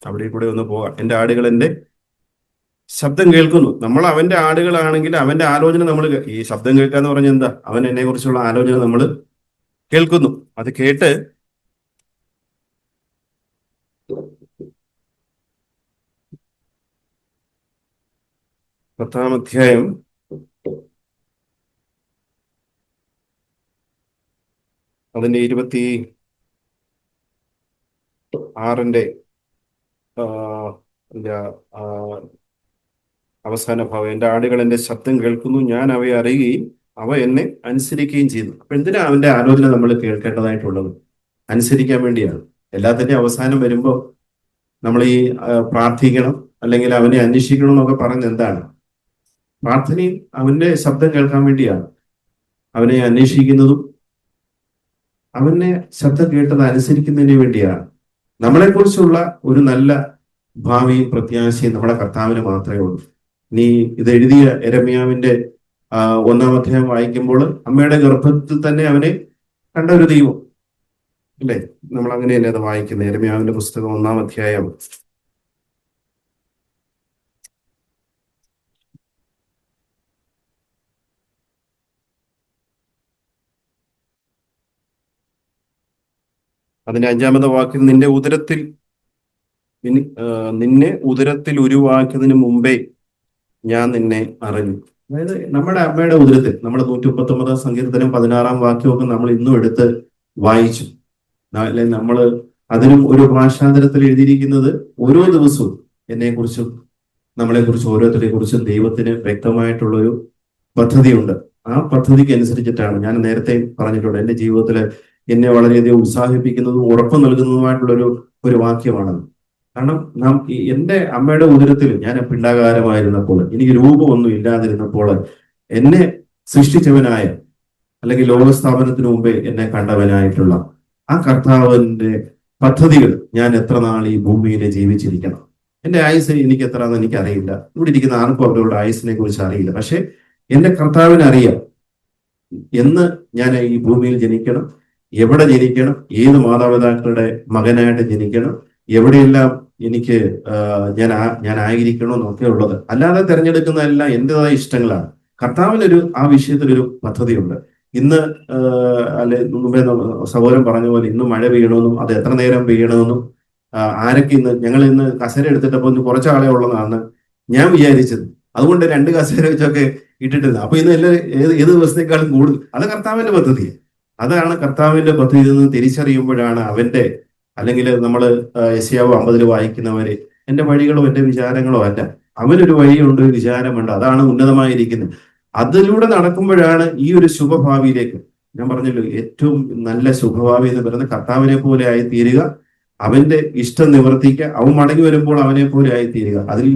അവിടെ കൂടെ ഒന്ന് പോകാം, എൻ്റെ ആടുകൾ എൻ്റെ ശബ്ദം കേൾക്കുന്നു. നമ്മൾ അവന്റെ ആടുകളാണെങ്കിൽ അവന്റെ ആലോചന നമ്മൾ, ഈ ശബ്ദം കേൾക്കുക എന്ന് പറഞ്ഞാൽ എന്താ? അവൻ എന്നെ കുറിച്ചുള്ള ആലോചന നമ്മൾ കേൾക്കുന്നു. അത് കേട്ട് പത്താം അധ്യായം അതിന്റെ 26 അവസാന ഭാവം, എൻ്റെ ആടുകൾ എൻ്റെ ശബ്ദം കേൾക്കുന്നു, ഞാൻ അവയെ അറിയുകയും അവ എന്നെ അനുസരിക്കുകയും ചെയ്യുന്നു. അപ്പൊ എന്തിനാ അവന്റെ ആലോചന നമ്മൾ കേൾക്കേണ്ടതായിട്ടുള്ളത്? അനുസരിക്കാൻ വേണ്ടിയാണ്. എല്ലാത്തിൻ്റെ അവസാനം വരുമ്പോൾ നമ്മൾ ഈ പ്രാർത്ഥിക്കണം അല്ലെങ്കിൽ അവനെ അന്വേഷിക്കണം എന്നൊക്കെ പറയുന്നത് എന്താണ്? പ്രാർത്ഥനയും അവന്റെ ശബ്ദം കേൾക്കാൻ വേണ്ടിയാണ്. അവനെ അന്വേഷിക്കുന്നതും അവനെ ശബ്ദം കേട്ടത് അനുസരിക്കുന്നതിന് വേണ്ടിയാണ്. നമ്മളെക്കുറിച്ചുള്ള ഒരു നല്ല ഭാവിയും പ്രത്യാശയും നമ്മുടെ കർത്താവിന് മാത്രമേ ഉള്ളൂ. നീ ഇത് എഴുതിയ യെരമ്യാവിന്റെ 1-ാം അധ്യായം വായിക്കുമ്പോൾ അമ്മയുടെ ഗർഭത്തിൽ തന്നെ അവനെ കണ്ട ഒരു ദൈവം അല്ലേ? നമ്മൾ അങ്ങനെയല്ലേ അത് വായിക്കുന്നത്? യെരമ്യാവിന്റെ പുസ്തകം 1-ാം അധ്യായം അതിന്റെ 5-ാമത്തെ വാക്കിൽ, നിന്നെ ഉദരത്തിൽ ഉരുവാക്കിയതിന് മുമ്പേ ഞാൻ നിന്നെ അറിഞ്ഞു. അതായത് നമ്മുടെ അമ്മയുടെ ഉദരത്തിൽ നമ്മുടെ 139 സങ്കീർത്തനം 16 വാക്യമൊക്കെ നമ്മൾ ഇന്നും എടുത്ത് വായിച്ചു. അല്ലെ, നമ്മൾ അതിനും ഒരു ഭാഷാന്തരത്തിൽ എഴുതിയിരിക്കുന്നത് ഓരോ ദിവസവും എന്നെക്കുറിച്ചും നമ്മളെക്കുറിച്ചും ഓരോരുത്തരെ കുറിച്ചും ദൈവത്തിന് വ്യക്തമായിട്ടുള്ളൊരു പദ്ധതിയുണ്ട്. ആ പദ്ധതിക്ക് അനുസരിച്ചിട്ടാണ്, ഞാൻ നേരത്തെ പറഞ്ഞിട്ടുണ്ട്, എൻ്റെ ജീവിതത്തിൽ എന്നെ വളരെയധികം ഉത്സാഹിപ്പിക്കുന്നതും ഉറപ്പ് നൽകുന്നതുമായിട്ടുള്ളൊരു വാക്യമാണത്. കാരണം എൻ്റെ അമ്മയുടെ ഉദരത്തിൽ ഞാൻ പിണ്ടാകാരമായിരുന്നപ്പോൾ, എനിക്ക് രൂപമൊന്നും ഇല്ലാതിരുന്നപ്പോൾ എന്നെ സൃഷ്ടിച്ചവനായ, അല്ലെങ്കിൽ ലോകസ്ഥാപനത്തിന് മുമ്പേ എന്നെ കണ്ടവനായിട്ടുള്ള ആ കർത്താവിന്റെ പദ്ധതികൾ ഞാൻ എത്ര നാൾ ഈ ഭൂമിയിൽ ജീവിച്ചിരിക്കണം. എൻ്റെ ആയുസ് എനിക്ക് എത്രയാണെന്ന് എനിക്കറിയില്ല. ഇവിടെ ഇരിക്കുന്ന ആർക്കും അവരുടെ ആയുസിനെ കുറിച്ച് അറിയില്ല. പക്ഷെ എൻ്റെ കർത്താവിനെ അറിയാം എന്ന് ഞാൻ ഈ ഭൂമിയിൽ ജനിക്കണം, എവിടെ ജനിക്കണം, ഏത് മാതാപിതാക്കളുടെ മകനായിട്ട് ജനിക്കണം, എവിടെയെല്ലാം എനിക്ക് ഞാൻ ആയിരിക്കണം എന്നൊക്കെ ഉള്ളത്. അല്ലാതെ തിരഞ്ഞെടുക്കുന്നതെല്ലാം എൻ്റെതായ ഇഷ്ടങ്ങളാണ്. കർത്താവിനൊരു ആ വിഷയത്തിലൊരു പദ്ധതിയുണ്ട്. ഇന്ന് അല്ലെ, മുമ്പേ സഹോദരൻ പറഞ്ഞ പോലെ ഇന്ന് മഴ പെയ്യണമെന്നും അത് എത്ര നേരം പെയ്യണമെന്നും ആരൊക്കെ ഞങ്ങൾ ഇന്ന് കസേര എടുത്തിട്ടപ്പോൾ ഇന്ന് കുറച്ചാളെ ഉള്ളതാണ് ഞാൻ വിചാരിച്ചത്. അതുകൊണ്ട് 2 കസേര വെച്ചൊക്കെ ഇട്ടിട്ടില്ല. അപ്പൊ ഇന്ന് ഏത് ദിവസത്തേക്കാളും കൂടുതൽ അത് കർത്താവിന്റെ പദ്ധതി. അതാണ് കർത്താവിന്റെ പദ്ധതി എന്ന് തിരിച്ചറിയുമ്പോഴാണ് അവന്റെ, അല്ലെങ്കിൽ നമ്മൾ യെശയ്യാവ് 50 വായിക്കുന്നവര്, എന്റെ വഴികളോ എന്റെ വിചാരങ്ങളോ അല്ല, അവനൊരു വഴിയുണ്ട്, ഒരു വിചാരമുണ്ട്, അതാണ് ഉന്നതമായിരിക്കുന്നത്. അതിലൂടെ നടക്കുമ്പോഴാണ് ഈ ഒരു ശുഭഭാവിയിലേക്ക്, ഞാൻ പറഞ്ഞല്ലോ, ഏറ്റവും നല്ല ശുഭഭാവി എന്ന് പറയുന്നത് കർത്താവിനെ പോലെ ആയി തീരുക, അവന്റെ ഇഷ്ടം നിവർത്തിക്കുക, അവൻ മടങ്ങി വരുമ്പോൾ അവനെ പോലെ ആയി തീരുക. അതിൽ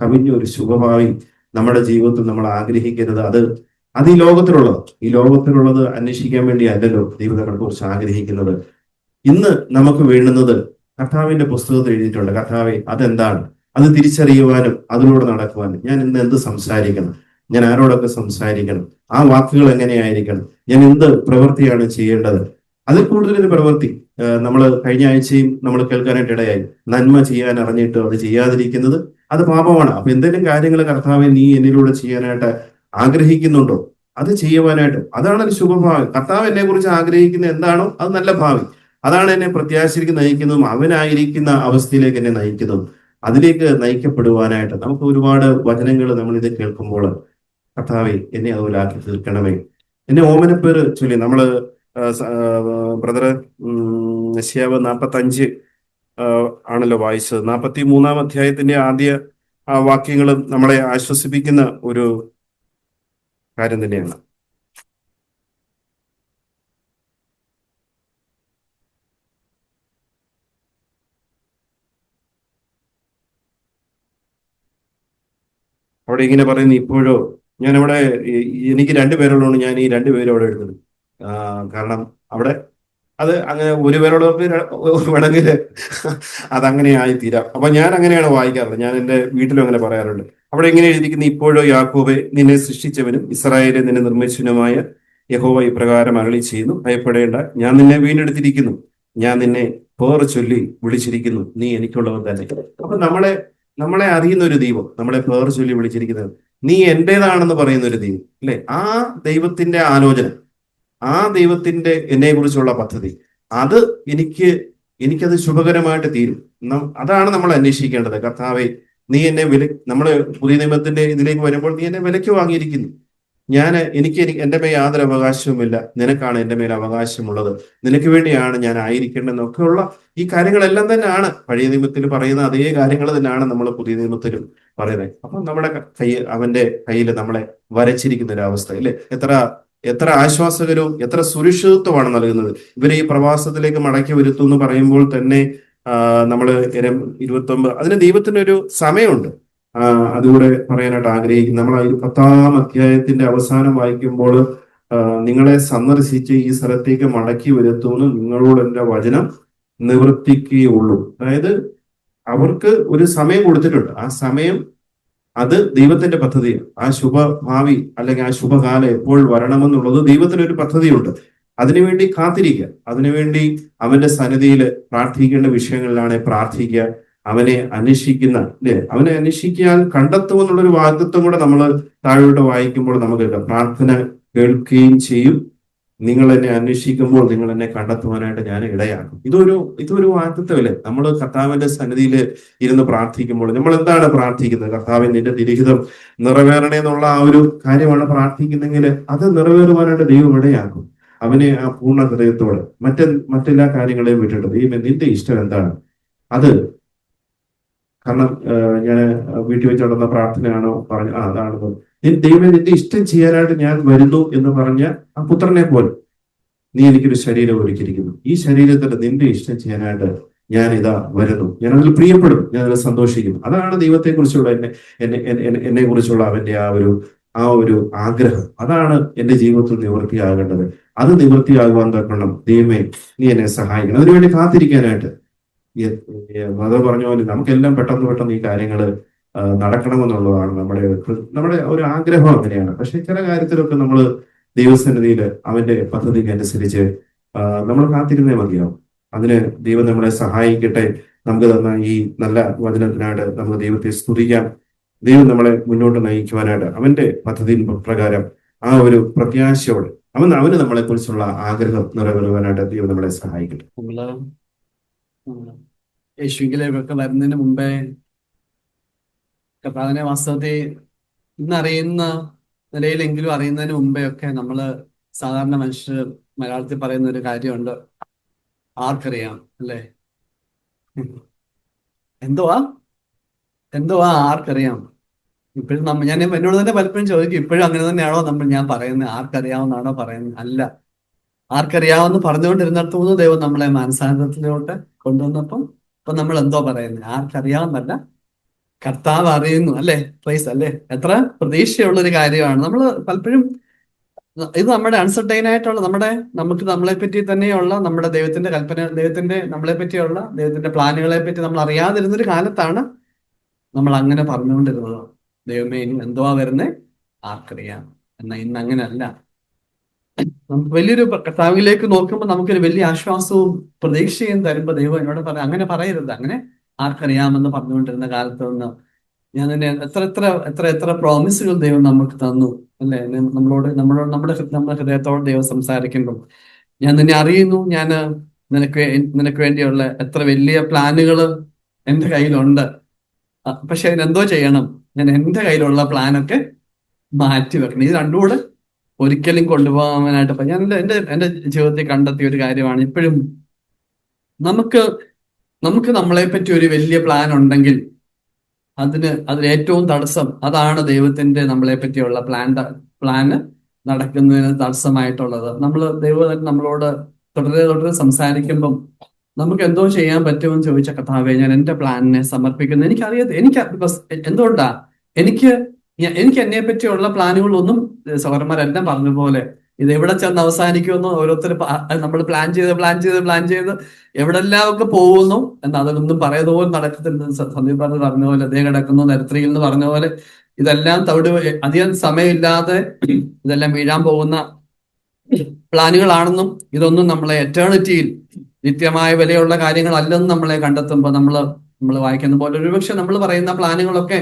കവിഞ്ഞ ഒരു ശുഭഭാവി നമ്മുടെ ജീവിതത്തിൽ നമ്മൾ ആഗ്രഹിക്കരുത്. അത് ഈ ലോകത്തിലുള്ളത് അന്വേഷിക്കാൻ വേണ്ടി അല്ലല്ലോ ദൈവം നമ്മളെ കുറിച്ച് ആഗ്രഹിക്കുന്നത്. ഇന്ന് നമുക്ക് വേണ്ടുന്നത് കർത്താവിന്റെ പുസ്തകത്തിൽ എഴുതിയിട്ടുണ്ട്. കർത്താവെ അതെന്താണ്, അത് തിരിച്ചറിയുവാനും അതിലൂടെ നടക്കുവാനും ഞാൻ ഇന്ന് എന്ത് സംസാരിക്കണം, ഞാൻ ആരോടൊക്കെ സംസാരിക്കണം, ആ വാക്കുകൾ എങ്ങനെയായിരിക്കണം, ഞാൻ എന്ത് പ്രവൃത്തിയാണ് ചെയ്യേണ്ടത്. അതിൽ കൂടുതലൊരു പ്രവൃത്തി നമ്മൾ കഴിഞ്ഞ ആഴ്ചയും നമ്മൾ കേൾക്കാനായിട്ട് ഇടയായി. നന്മ ചെയ്യാൻ അറിഞ്ഞിട്ട് അത് ചെയ്യാതിരിക്കുന്നത് അത് പാപമാണ്. അപ്പൊ എന്തെങ്കിലും കാര്യങ്ങൾ കർത്താവെ നീ എന്നിലൂടെ ചെയ്യാനായിട്ട് ആഗ്രഹിക്കുന്നുണ്ടോ, അത് ചെയ്യുവാനായിട്ട്, അതാണ് ഒരു ശുഭഭാവി. കർത്താവ് എന്നെ കുറിച്ച് ആഗ്രഹിക്കുന്ന എന്താണോ അത് നല്ല ഭാവി, അതാണ് എന്നെ പ്രത്യാശയിലേക്ക് നയിക്കുന്നതും അവനായിരിക്കുന്ന അവസ്ഥയിലേക്ക് എന്നെ നയിക്കുന്നതും. അതിലേക്ക് നയിക്കപ്പെടുവാനായിട്ട് നമുക്ക് ഒരുപാട് വചനങ്ങൾ നമ്മൾ ഇത് കേൾക്കുമ്പോൾ, കർത്താവെ എന്നെ അതുപോലെ ആക്കി തീർക്കണമേ, എന്നെ ഓമനപ്പേര് ചൊല്ലി നമ്മള് ബ്രദർ യെശയ്യാവ് 45 ആണല്ലോ വായിച്ചത്. 43 അധ്യായത്തിന്റെ ആദ്യ വാക്യങ്ങളും നമ്മളെ ആശ്വസിപ്പിക്കുന്ന ഒരു കാര്യം തന്നെയാണ്. അവിടെ ഇങ്ങനെ പറയുന്നു, ഇപ്പോഴോ ഞാനവിടെ എനിക്ക് 2 പേരുള്ളതുകൊണ്ട് ഞാൻ ഈ 2 പേരും അവിടെ എടുത്തത്. കാരണം അവിടെ അത് അങ്ങനെ ഒരു പേരോടൊക്കെ വേണമെങ്കിൽ അതങ്ങനെ ആയിത്തീരാം. അപ്പൊ ഞാൻ അങ്ങനെയാണ് വായിക്കാറുള്ളത്. ഞാൻ എൻ്റെ വീട്ടിലും അങ്ങനെ പറയാറുണ്ട്. അവിടെ ഇങ്ങനെ എഴുതിയിരിക്കുന്ന, ഇപ്പോഴോ യാക്കോബെ നിന്നെ സൃഷ്ടിച്ചവനും ഇസ്രായേലെ നിന്നെ നിർമ്മിച്ചവനുമായ യഹോവ ഇപ്രകാരം അരുളി ചെയ്യുന്നു, ഭയപ്പെടേണ്ട, ഞാൻ നിന്നെ വീണ്ടെടുത്തിരിക്കുന്നു, ഞാൻ നിന്നെ പേർ ചൊല്ലി വിളിച്ചിരിക്കുന്നു, നീ എനിക്കുള്ളവൻ തന്നെ. അപ്പൊ നമ്മളെ അറിയുന്ന ഒരു ദൈവം, നമ്മളെ പേർ ചൊല്ലി വിളിച്ചിരിക്കുന്നത്, നീ എന്റേതാണെന്ന് പറയുന്ന ഒരു ദൈവം അല്ലെ. ആ ദൈവത്തിന്റെ ആലോചന, ആ ദൈവത്തിന്റെ എന്നെ കുറിച്ചുള്ള പദ്ധതി, അത് എനിക്കത് ശുഭകരമായിട്ട് തീരും. അതാണ് നമ്മൾ അന്വേഷിക്കേണ്ടത്. കർത്താവെ നീ എന്നെ നമ്മള് പുതിയ നിയമത്തിന്റെ ഇതിലേക്ക് വരുമ്പോൾ നീ എന്നെ വിലയ്ക്ക് വാങ്ങിയിരിക്കുന്നു. എനിക്ക് എൻ്റെ മേൽ യാതൊരു അവകാശവുമില്ല, നിനക്കാണ് എൻ്റെ മേൽ അവകാശമുള്ളത്, നിനക്ക് വേണ്ടിയാണ് ഞാൻ ആയിരിക്കേണ്ടതെന്നൊക്കെയുള്ള ഈ കാര്യങ്ങളെല്ലാം തന്നെയാണ് പഴയ നിയമത്തിൽ പറയുന്ന അതേ കാര്യങ്ങൾ തന്നെയാണ് നമ്മൾ പുതിയ നിയമത്തിലും പറയുന്നത്. അപ്പം നമ്മുടെ അവന്റെ കയ്യിൽ നമ്മളെ വരച്ചിരിക്കുന്ന ഒരു അവസ്ഥ അല്ലേ, എത്ര ആശ്വാസകരവും എത്ര സുരക്ഷിതത്വമാണ് നൽകുന്നത്. ഇവരെ ഈ പ്രവാസത്തിലേക്ക് മടക്കി വരുത്തും എന്ന് പറയുമ്പോൾ തന്നെ നമ്മള് 29 അതിന് ദൈവത്തിന് ഒരു സമയമുണ്ട്. അതുകൂടെ പറയാനായിട്ട് ആഗ്രഹിക്കുന്നു. നമ്മൾ 10-ാം അധ്യായത്തിന്റെ അവസാനം വായിക്കുമ്പോൾ, നിങ്ങളെ സന്ദർശിച്ച് ഈ സ്ഥലത്തേക്ക് മടക്കി വരുത്തുമെന്ന് നിങ്ങളോട് എൻ്റെ വചനം നിവർത്തിക്കുകയുള്ളൂ. അതായത് അവർക്ക് ഒരു സമയം കൊടുത്തിട്ടുണ്ട്. ആ സമയം അത് ദൈവത്തിന്റെ പദ്ധതിയാണ്. ആ ശുഭഭാവി അല്ലെങ്കിൽ ആ ശുഭകാലം എപ്പോൾ വരണമെന്നുള്ളത് ദൈവത്തിനൊരു പദ്ധതിയുണ്ട്. അതിനുവേണ്ടി കാത്തിരിക്കുക, അതിനുവേണ്ടി അവന്റെ സന്നിധിയിൽ പ്രാർത്ഥിക്കേണ്ട വിഷയങ്ങളിലാണ് പ്രാർത്ഥിക്കുക. അവനെ അന്വേഷിക്കാൻ കണ്ടെത്തുമെന്നുള്ളൊരു വാഗ്ദത്വം കൂടെ നമ്മൾ താഴോട്ട് വായിക്കുമ്പോൾ നമുക്ക് പ്രാർത്ഥന കേൾക്കുകയും ചെയ്യും, നിങ്ങൾ എന്നെ അന്വേഷിക്കുമ്പോൾ നിങ്ങൾ എന്നെ കണ്ടെത്തുവാനായിട്ട് ഞാൻ ഇടയാക്കും. ഇതൊരു വാഗ്ദത്തമല്ലേ? നമ്മൾ കർത്താവിന്റെ സന്നിധിയിൽ ഇരുന്ന് പ്രാർത്ഥിക്കുമ്പോൾ നമ്മൾ എന്താണ് പ്രാർത്ഥിക്കുന്നത്? കർത്താവിൻ നിന്റെ തിരുഹിതം നിറവേറണേ എന്നുള്ള ആ ഒരു കാര്യമാണ് പ്രാർത്ഥിക്കുന്നെങ്കിൽ അത് നിറവേറുവാനായിട്ട് ദൈവം ഇടയാക്കും. അവനെ ആ പൂർണ്ണ ഹൃദയത്തോടെ മറ്റെല്ലാ കാര്യങ്ങളെയും വിട്ടിട്ട് ദൈവം നിന്റെ ഇഷ്ടം എന്താണ് അത്. കാരണം ഞാൻ വീട്ടിൽ വെച്ച് നടന്ന പ്രാർത്ഥനയാണോ പറഞ്ഞു അതാണെന്ന്. ദൈവം നിന്റെ ഇഷ്ടം ചെയ്യാനായിട്ട് ഞാൻ വരുന്നു എന്ന് പറഞ്ഞ ആ പുത്രനെ പോലെ നീ എനിക്കൊരു ശരീരം ഒരുക്കിയിരിക്കുന്നു. ഈ ശരീരത്തിൽ നിന്റെ ഇഷ്ടം ചെയ്യാനായിട്ട് ഞാൻ ഇതാ വരുന്നു. ഞാൻ അതിൽ പ്രിയപ്പെടും, ഞാൻ അതിൽ സന്തോഷിക്കുന്നു. അതാണ് ദൈവത്തെ കുറിച്ചുള്ള എന്നെ കുറിച്ചുള്ള അവന്റെ ആ ഒരു ആഗ്രഹം. അതാണ് എന്റെ ജീവിതത്തിൽ നിവൃത്തിയാകേണ്ടത്. അത് നിവൃത്തിയാകുവാൻ തക്കണം ദൈവമേ നീ എന്നെ സഹായിക്കണം. അതിനുവേണ്ടി കാത്തിരിക്കാനായിട്ട് മത പറഞ്ഞ പോലെ നമുക്കെല്ലാം പെട്ടെന്ന് ഈ കാര്യങ്ങൾ നടക്കണമെന്നുള്ളതാണ് നമ്മുടെ ഒരു ആഗ്രഹം അങ്ങനെയാണ്. പക്ഷെ ചില കാര്യത്തിലൊക്കെ നമ്മൾ ദൈവസന്നിധിയിൽ അവന്റെ പദ്ധതിക്ക് അനുസരിച്ച് നമ്മൾ കാത്തിരുന്നേ മതിയാവും. അതിന് ദൈവം നമ്മളെ സഹായിക്കട്ടെ. നമുക്ക് തന്ന ഈ നല്ല വചനത്തിനായിട്ട് നമുക്ക് ദൈവത്തെ സ്തുതിക്കാം. ദൈവം നമ്മളെ മുന്നോട്ട് നയിക്കുവാനായിട്ട് അവന്റെ പദ്ധതി പ്രകാരം ആ ഒരു പ്രത്യാശയോടെ അവന് നമ്മളെ കുറിച്ചുള്ള ആഗ്രഹം നിറവേറുവാനായിട്ട് ദൈവം നമ്മളെ സഹായിക്കട്ടെ. യേശുവിലേക്ക് വരുന്നതിന് മുമ്പേ കർത്താവിനെ വാസ്തവത്തിൽ ഇന്നറിയുന്ന നിലയിലെങ്കിലും അറിയുന്നതിന് മുമ്പേ ഒക്കെ നമ്മള് സാധാരണ മനുഷ്യർ മലയാളത്തിൽ പറയുന്ന ഒരു കാര്യമുണ്ട്, ആർക്കറിയാം അല്ലേ? എന്തുവാ ആർക്കറിയാം? ഇപ്പോഴും ഞാൻ എന്നോട് തന്നെ പലപ്പോഴും ചോദിക്കും, ഇപ്പോഴും അങ്ങനെ തന്നെയാണോ ഞാൻ പറയുന്നത്? ആർക്കറിയാവുന്നാണോ പറയുന്നത്? അല്ല, ആർക്കറിയാമെന്ന് പറഞ്ഞുകൊണ്ടിരുന്നിടത്തുനിന്ന് ദൈവം നമ്മളെ മാനസാന്തരത്തിലോട്ട് കൊണ്ടുവന്നപ്പം ഇപ്പൊ നമ്മൾ എന്തോ പറയുന്നത്? ആർക്കറിയാവുന്നല്ല, കർത്താവ് അറിയുന്നു അല്ലേ? പ്രൈസ് അല്ലേ? എത്ര പ്രതീക്ഷയുള്ളൊരു കാര്യമാണ്. നമ്മൾ പലപ്പോഴും ഇത് നമ്മുടെ അൺസർട്ടൈൻ ആയിട്ടുള്ള നമുക്ക് നമ്മളെ പറ്റി തന്നെയുള്ള നമ്മുടെ ദൈവത്തിന്റെ കൽപ്പന, നമ്മളെ പറ്റിയുള്ള ദൈവത്തിന്റെ പ്ലാനുകളെ പറ്റി നമ്മൾ അറിയാതിരുന്നൊരു കാലത്താണ് നമ്മൾ അങ്ങനെ പറഞ്ഞുകൊണ്ടിരുന്നത്. ദൈവമേ ഇനി എന്തുവാ വരുന്നേ? ആർക്കറിയാം. എന്നാൽ ഇന്ന് അങ്ങനെയല്ല. നമുക്ക് വലിയൊരു കർത്താവിലേക്ക് നോക്കുമ്പോൾ നമുക്കൊരു വലിയ ആശ്വാസവും പ്രതീക്ഷയും തരുമ്പോൾ ദൈവം എന്നോട് പറയാം, അങ്ങനെ പറയരുത്, അങ്ങനെ ആർക്കറിയാമെന്ന് പറഞ്ഞുകൊണ്ടിരുന്ന കാലത്ത് നിന്ന് ഞാൻ തന്നെ എത്ര പ്രോമിസുകൾ ദൈവം നമുക്ക് തന്നു അല്ലെ? നമ്മുടെ ഹൃദയത്തോട് ദൈവം സംസാരിക്കുമ്പോൾ ഞാൻ നിന്നെ അറിയുന്നു, ഞാൻ നിനക്ക് വേണ്ടിയുള്ള എത്ര വലിയ പ്ലാനുകൾ എൻ്റെ കയ്യിലുണ്ട്. പക്ഷെ അതിനെന്തോ ചെയ്യണം? ഞാൻ എൻ്റെ കയ്യിലുള്ള പ്ലാനൊക്കെ മാറ്റി വെക്കണം. ഇത് രണ്ടും കൂടെ ഒരിക്കലും കൊണ്ടുപോകാനായിട്ട് ഞാൻ എൻ്റെ ജീവിതത്തിൽ കണ്ടെത്തിയ ഒരു കാര്യമാണ്. ഇപ്പോഴും നമുക്ക് നമ്മളെ പറ്റി ഒരു വലിയ പ്ലാൻ ഉണ്ടെങ്കിൽ അതിന് ഏറ്റവും തടസ്സം അതാണ് ദൈവത്തിന്റെ നമ്മളെ പറ്റിയുള്ള പ്ലാന് നടക്കുന്നതിന് തടസ്സമായിട്ടുള്ളത്. ദൈവം നമ്മളോട് തുടരെ സംസാരിക്കുമ്പം നമുക്ക് എന്തോ ചെയ്യാൻ പറ്റുമെന്ന് ചോദിച്ച കർത്താവേ, ഞാൻ എന്റെ പ്ലാനിനെ സമർപ്പിക്കുന്നു. എന്തുകൊണ്ടാ എനിക്ക് എന്നെ പറ്റിയുള്ള പ്ലാനുകളൊന്നും സഹോദരന്മാരെല്ലാം പറഞ്ഞ പോലെ ഇത് എവിടെ ചെന്ന് അവസാനിക്കുമെന്നോ, ഓരോരുത്തർ നമ്മൾ പ്ലാൻ ചെയ്ത് എവിടെല്ലാം ഒക്കെ പോകുന്നു എന്ന് അതൊന്നും പറയുന്ന പോലെ നടക്കത്തില്ല. സന്ദീപ് പറഞ്ഞ പോലെ ദേ കിടക്കുന്നു നരത്രിയിൽ എന്ന് പറഞ്ഞ പോലെ ഇതെല്ലാം അധികം സമയമില്ലാതെ ഇതെല്ലാം വീഴാൻ പോകുന്ന പ്ലാനുകളാണെന്നും ഇതൊന്നും നമ്മളെ എറ്റേണിറ്റിയിൽ നിത്യമായ വിലയുള്ള കാര്യങ്ങളല്ലെന്നും നമ്മളെ കണ്ടെത്തുമ്പോൾ നമ്മൾ വായിക്കുന്ന പോലെ ഒരുപക്ഷെ നമ്മൾ പറയുന്ന പ്ലാനുകളൊക്കെ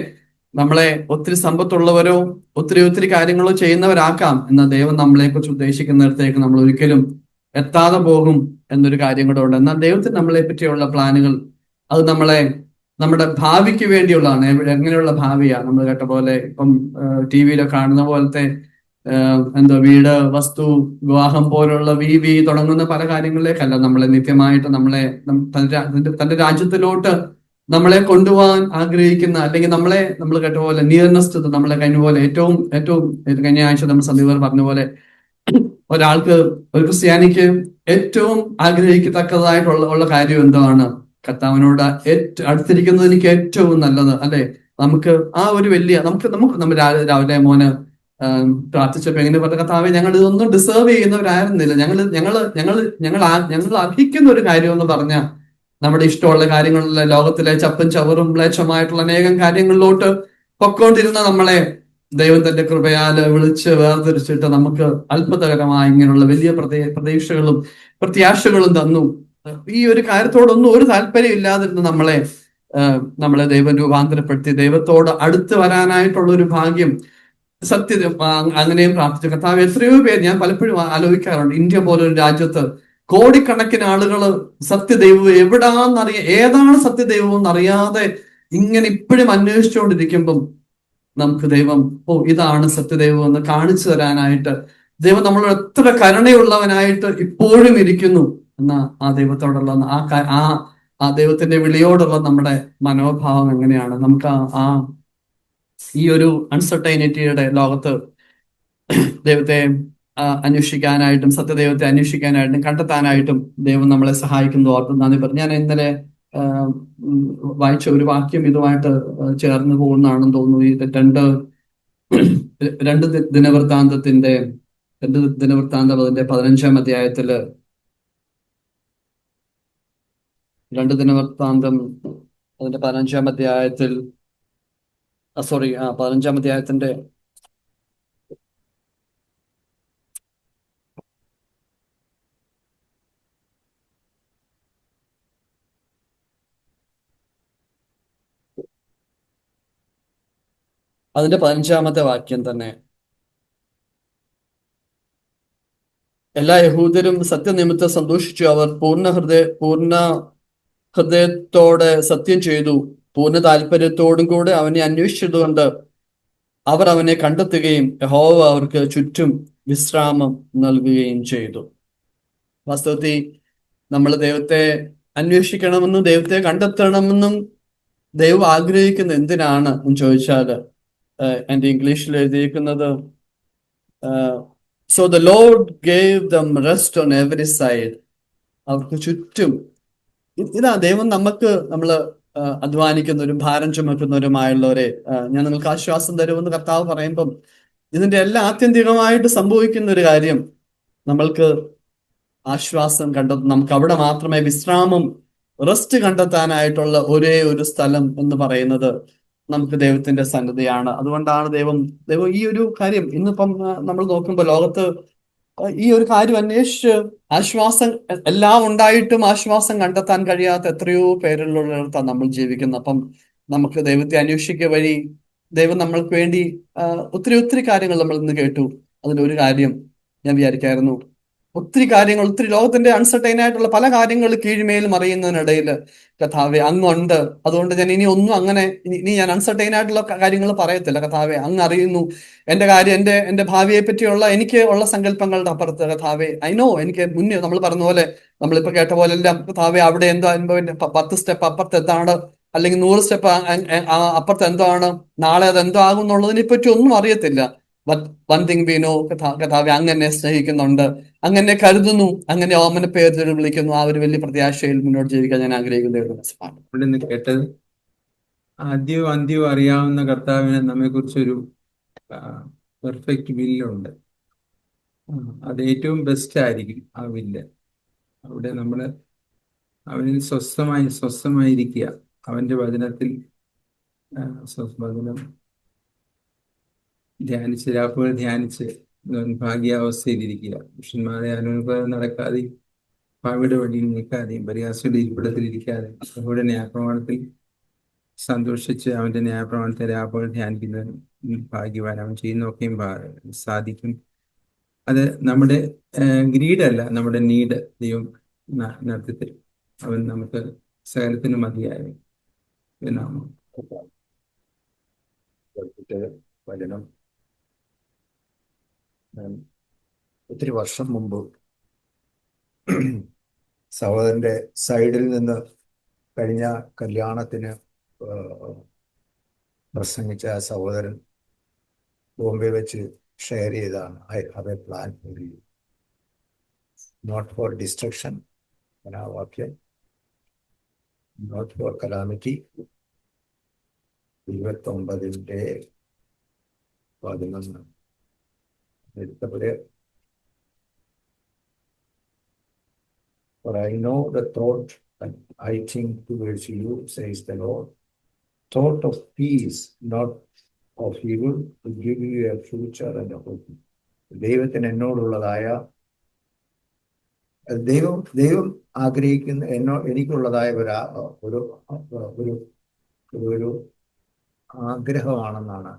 നമ്മളെ ഒത്തിരി സമ്പത്തുള്ളവരോ ഒത്തിരി കാര്യങ്ങളോ ചെയ്യുന്നവരാക്കാം. എന്നാൽ ദൈവം നമ്മളെ കുറിച്ച് ഉദ്ദേശിക്കുന്നിടത്തേക്ക് നമ്മൾ ഒരിക്കലും എത്താതെ പോകും എന്നൊരു കാര്യം കൂടെ ഉണ്ട്. എന്നാൽ ദൈവത്തിന് നമ്മളെ പറ്റിയുള്ള പ്ലാനുകൾ അത് നമ്മുടെ ഭാവിക്ക് വേണ്ടിയുള്ളതാണ്. എങ്ങനെയുള്ള ഭാവിയാ? നമ്മൾ കേട്ട പോലെ ഇപ്പം TV-യിലൊക്കെ കാണുന്ന പോലത്തെ വീട്, വസ്തു, വിവാഹം പോലുള്ള തുടങ്ങുന്ന പല കാര്യങ്ങളിലേക്കല്ല നമ്മളെ നിത്യമായിട്ട് തന്റെ രാജ്യത്തിലോട്ട് നമ്മളെ കൊണ്ടുപോകാൻ ആഗ്രഹിക്കുന്ന, അല്ലെങ്കിൽ നമ്മൾ കേട്ട പോലെ നിയർനെസ് നമ്മളെ കഴിഞ്ഞ പോലെ ഏറ്റവും കഴിഞ്ഞ ആഴ്ച നമ്മൾ സന്ദീപർ പറഞ്ഞ പോലെ ഒരു ക്രിസ്ത്യാനിക്ക് ഏറ്റവും ആഗ്രഹിക്കത്തക്കതായിട്ടുള്ള കാര്യം എന്താണ്? കർത്താവിനോട് അടുത്തിരിക്കുന്നത് എനിക്ക് ഏറ്റവും നല്ലത് അല്ലെ? നമുക്ക് ആ ഒരു വലിയ നമ്മൾ രാവിലെ മോന് പ്രാർത്ഥിച്ചപ്പോ എങ്ങനെ പറഞ്ഞ കർത്താവേ, ഞങ്ങൾ ഇതൊന്നും ഡിസേർവ് ചെയ്യുന്നവരായിരുന്നില്ല, ഞങ്ങൾ അർഹിക്കുന്ന ഒരു കാര്യം എന്ന് പറഞ്ഞ നമ്മുടെ ഇഷ്ടമുള്ള കാര്യങ്ങളിലെ ലോകത്തിലെ ചപ്പും ചവറും മ്ലേച്ഛമായിട്ടുള്ള അനേകം കാര്യങ്ങളിലോട്ട് പൊക്കോണ്ടിരുന്ന നമ്മളെ ദൈവം തന്റെ കൃപയാല് വിളിച്ച് വേർതിരിച്ചിട്ട് നമുക്ക് അത്ഭുതകരമായ ഇങ്ങനെയുള്ള വലിയ പ്രതീക്ഷകളും പ്രത്യാശകളും തന്നു. ഈ ഒരു കാര്യത്തോടൊന്നും ഒരു താല്പര്യം ഇല്ലാതിരുന്ന നമ്മളെ ദൈവം രൂപാന്തരപ്പെടുത്തി ദൈവത്തോട് അടുത്ത് വരാനായിട്ടുള്ള ഒരു ഭാഗ്യം അങ്ങനെയും പ്രാർത്ഥിച്ചു. കർത്താവ് എത്രയോ പേര്, ഞാൻ പലപ്പോഴും ആലോചിക്കാറുണ്ട്, ഇന്ത്യ പോലൊരു രാജ്യത്ത് കോടിക്കണക്കിന് ആളുകൾ സത്യദൈവം ഏതാണ് സത്യദൈവം എന്നറിയാതെ ഇങ്ങനെ ഇപ്പോഴും അന്വേഷിച്ചുകൊണ്ടിരിക്കുമ്പം നമുക്ക് ദൈവം ഇതാണ് സത്യദൈവം എന്ന് കാണിച്ചു തരാനായിട്ട് ദൈവം നമ്മളോട് എത്ര കരുണയുള്ളവനായിട്ട് ഇപ്പോഴും ഇരിക്കുന്നു എന്ന ആ ദൈവത്തോടുള്ള ആ ദൈവത്തിന്റെ വിളിയോടുള്ള നമ്മുടെ മനോഭാവം എങ്ങനെയാണ്. നമുക്ക് ഈ ഒരു അൺസർട്ടൈനിറ്റിയുടെ ലോകത്ത് ദൈവത്തെ അന്വേഷിക്കാനായിട്ടും സത്യദൈവത്തെ അന്വേഷിക്കാനായിട്ടും കണ്ടെത്താനായിട്ടും ദൈവം നമ്മളെ സഹായിക്കുന്നു ഓർത്ത് നന്ദി പറഞ്ഞു. ഞാൻ ഇന്നലെ വായിച്ച ഒരു വാക്യം ഇതുമായിട്ട് ചേർന്ന് പോകുന്നതാണെന്ന് തോന്നുന്നു. ഈ രണ്ട് ദിനവൃത്താന്തത്തിന്റെ 15-ാം അധ്യായത്തില് 2 ദിനവൃത്താന്തം 15-ാം അധ്യായത്തിൽ 15-ാം അധ്യായത്തിന്റെ അതിന്റെ 15-ാമത്തെ വാക്യം തന്നെ, എല്ലാ യഹൂദരും സത്യനിമിത്തം സന്തോഷിച്ചു. അവർ പൂർണ്ണ ഹൃദയത്തോടെ സത്യം ചെയ്തു. പൂർണ്ണ താല്പര്യത്തോടും കൂടെ അവനെ അന്വേഷിച്ചതുകൊണ്ട് അവർ അവനെ കണ്ടെത്തുകയും യഹോവ അവർക്ക് ചുറ്റും വിശ്രാമം നൽകുകയും ചെയ്തു. വാസ്തവത്തിൽ നമ്മൾ ദൈവത്തെ അന്വേഷിക്കണമെന്നും ദൈവത്തെ കണ്ടെത്തണമെന്നും ദൈവം ആഗ്രഹിക്കുന്ന എന്തിനാണ് എന്ന് ചോദിച്ചാൽ, എൻ്റെ ഇംഗ്ലീഷിൽ എഴുതിയിരിക്കുന്നത് so the Lord gave dum rest on every side. അവർക്ക് ചുറ്റും ഇതാ ദൈവം നമ്മൾ അധ്വാനിക്കുന്നവരും ഭാരം ചുമക്കുന്നവരുമായുള്ളവരെ ഞാൻ നിങ്ങൾക്ക് ആശ്വാസം തരുമെന്ന് കർത്താവ് പറയുമ്പം ഇതിന്റെ എല്ലാം ആത്യന്തികമായിട്ട് സംഭവിക്കുന്ന ഒരു കാര്യം, നമ്മൾക്ക് ആശ്വാസം നമുക്ക് അവിടെ മാത്രമേ വിശ്രാമം, റെസ്റ്റ് കണ്ടെത്താനായിട്ടുള്ള ഒരേ ഒരു സ്ഥലം എന്ന് പറയുന്നത് നമുക്ക് ദൈവത്തിന്റെ സന്നിധിയാണ്. അതുകൊണ്ടാണ് ദൈവം ഈ ഒരു കാര്യം ഇന്നിപ്പം നമ്മൾ നോക്കുമ്പോൾ ലോകത്ത് ഈ ഒരു കാര്യം അന്വേഷിച്ച് ആശ്വാസം എല്ലാം ഉണ്ടായിട്ടും ആശ്വാസം കണ്ടെത്താൻ കഴിയാത്ത എത്രയോ പേരിലുള്ളിടത്താണ് നമ്മൾ ജീവിക്കുന്നത്. അപ്പം നമുക്ക് ദൈവത്തെ അന്വേഷിക്കുക വഴി ദൈവം നമ്മൾക്ക് വേണ്ടി ഒത്തിരി കാര്യങ്ങൾ നമ്മൾ ഇന്ന് കേട്ടു. അതിലൊരു കാര്യം ഞാൻ വിചാരിക്കായിരുന്നു, ഒത്തിരി ലോകത്തിന്റെ അൺസർട്ടൈൻ ആയിട്ടുള്ള പല കാര്യങ്ങൾ കീഴ്മേൽ മറിയുന്നതിനിടയിൽ കഥാവെ അങ്ങുണ്ട്. അതുകൊണ്ട് ഞാൻ ഇനി ഞാൻ അൺസർട്ടൈൻ ആയിട്ടുള്ള കാര്യങ്ങൾ പറയത്തില്ല. കഥാവെ അങ്ങ് അറിയുന്നു എന്റെ കാര്യം, എന്റെ ഭാവിയെ പറ്റിയുള്ള എനിക്ക് ഉള്ള സങ്കല്പങ്ങളുടെ അപ്പുറത്ത് കഥാവെ എനിക്ക് മുന്നേ നമ്മൾ പറഞ്ഞ പോലെ, നമ്മളിപ്പോ കേട്ട പോലെ എല്ലാം കഥാവെ അവിടെ എന്തോ 10 സ്റ്റെപ്പ് അപ്പുറത്ത് എന്താണ്, അല്ലെങ്കിൽ 100 സ്റ്റെപ്പ് അപ്പുറത്ത് എന്തോ ആണ്, നാളെ അത് എന്തോ ആകും എന്നുള്ളതിനെ പറ്റി ഒന്നും അറിയത്തില്ല. വൺ തിങ് വി നോ, കഥാവെ അങ്ങനെ സ്നേഹിക്കുന്നുണ്ട്, അങ്ങനെ കരുതുന്നു, അങ്ങനെ ഓമന പേര് വിളിക്കുന്നു. ആ ഒരു വലിയ പ്രത്യാശയിൽ മുന്നോട്ട് ജീവിക്കാൻ ഞാൻ ആഗ്രഹിക്കുന്നു. കേട്ടത് ആദ്യവും അന്ത്യവും അറിയാവുന്ന കർത്താവിനെ നമ്മെ കുറിച്ചൊരു പെർഫെക്റ്റ് വില്ലുണ്ട്. അത് ഏറ്റവും ബെസ്റ്റ് ആയിരിക്കും ആ വില്ല്. അവിടെ നമ്മൾ അവനിൽ സ്വസ്ഥമായിരിക്കുക, അവന്റെ വചനത്തിൽ വചനം ധ്യാനിച്ച് രാപ്പുകൾ ധ്യാനിച്ച് ഭാഗ്യാവസ്ഥയിലിരിക്കുക. പുരുഷന്മാരെ അനുഭവം നടക്കാതെയും പാവിയുടെ വഴിയിൽ നിൽക്കാതെയും പരിഹാസയുടെ ഇരിപ്പിടത്തിലിരിക്കാതെ അവരുടെ ന്യായപ്രമാണത്തിൽ സന്തോഷിച്ച് അവന്റെ ന്യായപ്രമാണത്തെ രാപ്പുകൾ ധ്യാനിക്കുന്നതിന് ഭാഗ്യവാൻ. അവൻ ചെയ്യുന്നതൊക്കെയും സാധിക്കും. അത് നമ്മുടെ ഗ്രീഡല്ല, നമ്മുടെ നീഡ് ദൈവം നടത്തിത്തരും. അവൻ നമുക്ക് സകലത്തിനും മതിയായ വചനം ഒത്തിരി വർഷം മുമ്പ് സഹോദരന്റെ സൈഡിൽ നിന്ന് കഴിഞ്ഞ കല്യാണത്തിന് പ്രസംഗിച്ച ആ സഹോദരൻ ബോംബെ വെച്ച് ഷെയർ ചെയ്തതാണ്. I have a plan for you, not for destruction, ആ വാക്യം, നോട്ട് ഫോർ കലാമിറ്റി. 29:11 എടുത്തപോലെ, for I know the thought that I think towards you, says the Lord, thought of peace, not of evil, to give you a future and a hope. ദൈവത്തിന് എന്നോടുള്ളതായ ദൈവം ആഗ്രഹിക്കുന്ന എനിക്കുള്ളതായ ഒരു ആഗ്രഹമാണെന്നാണ്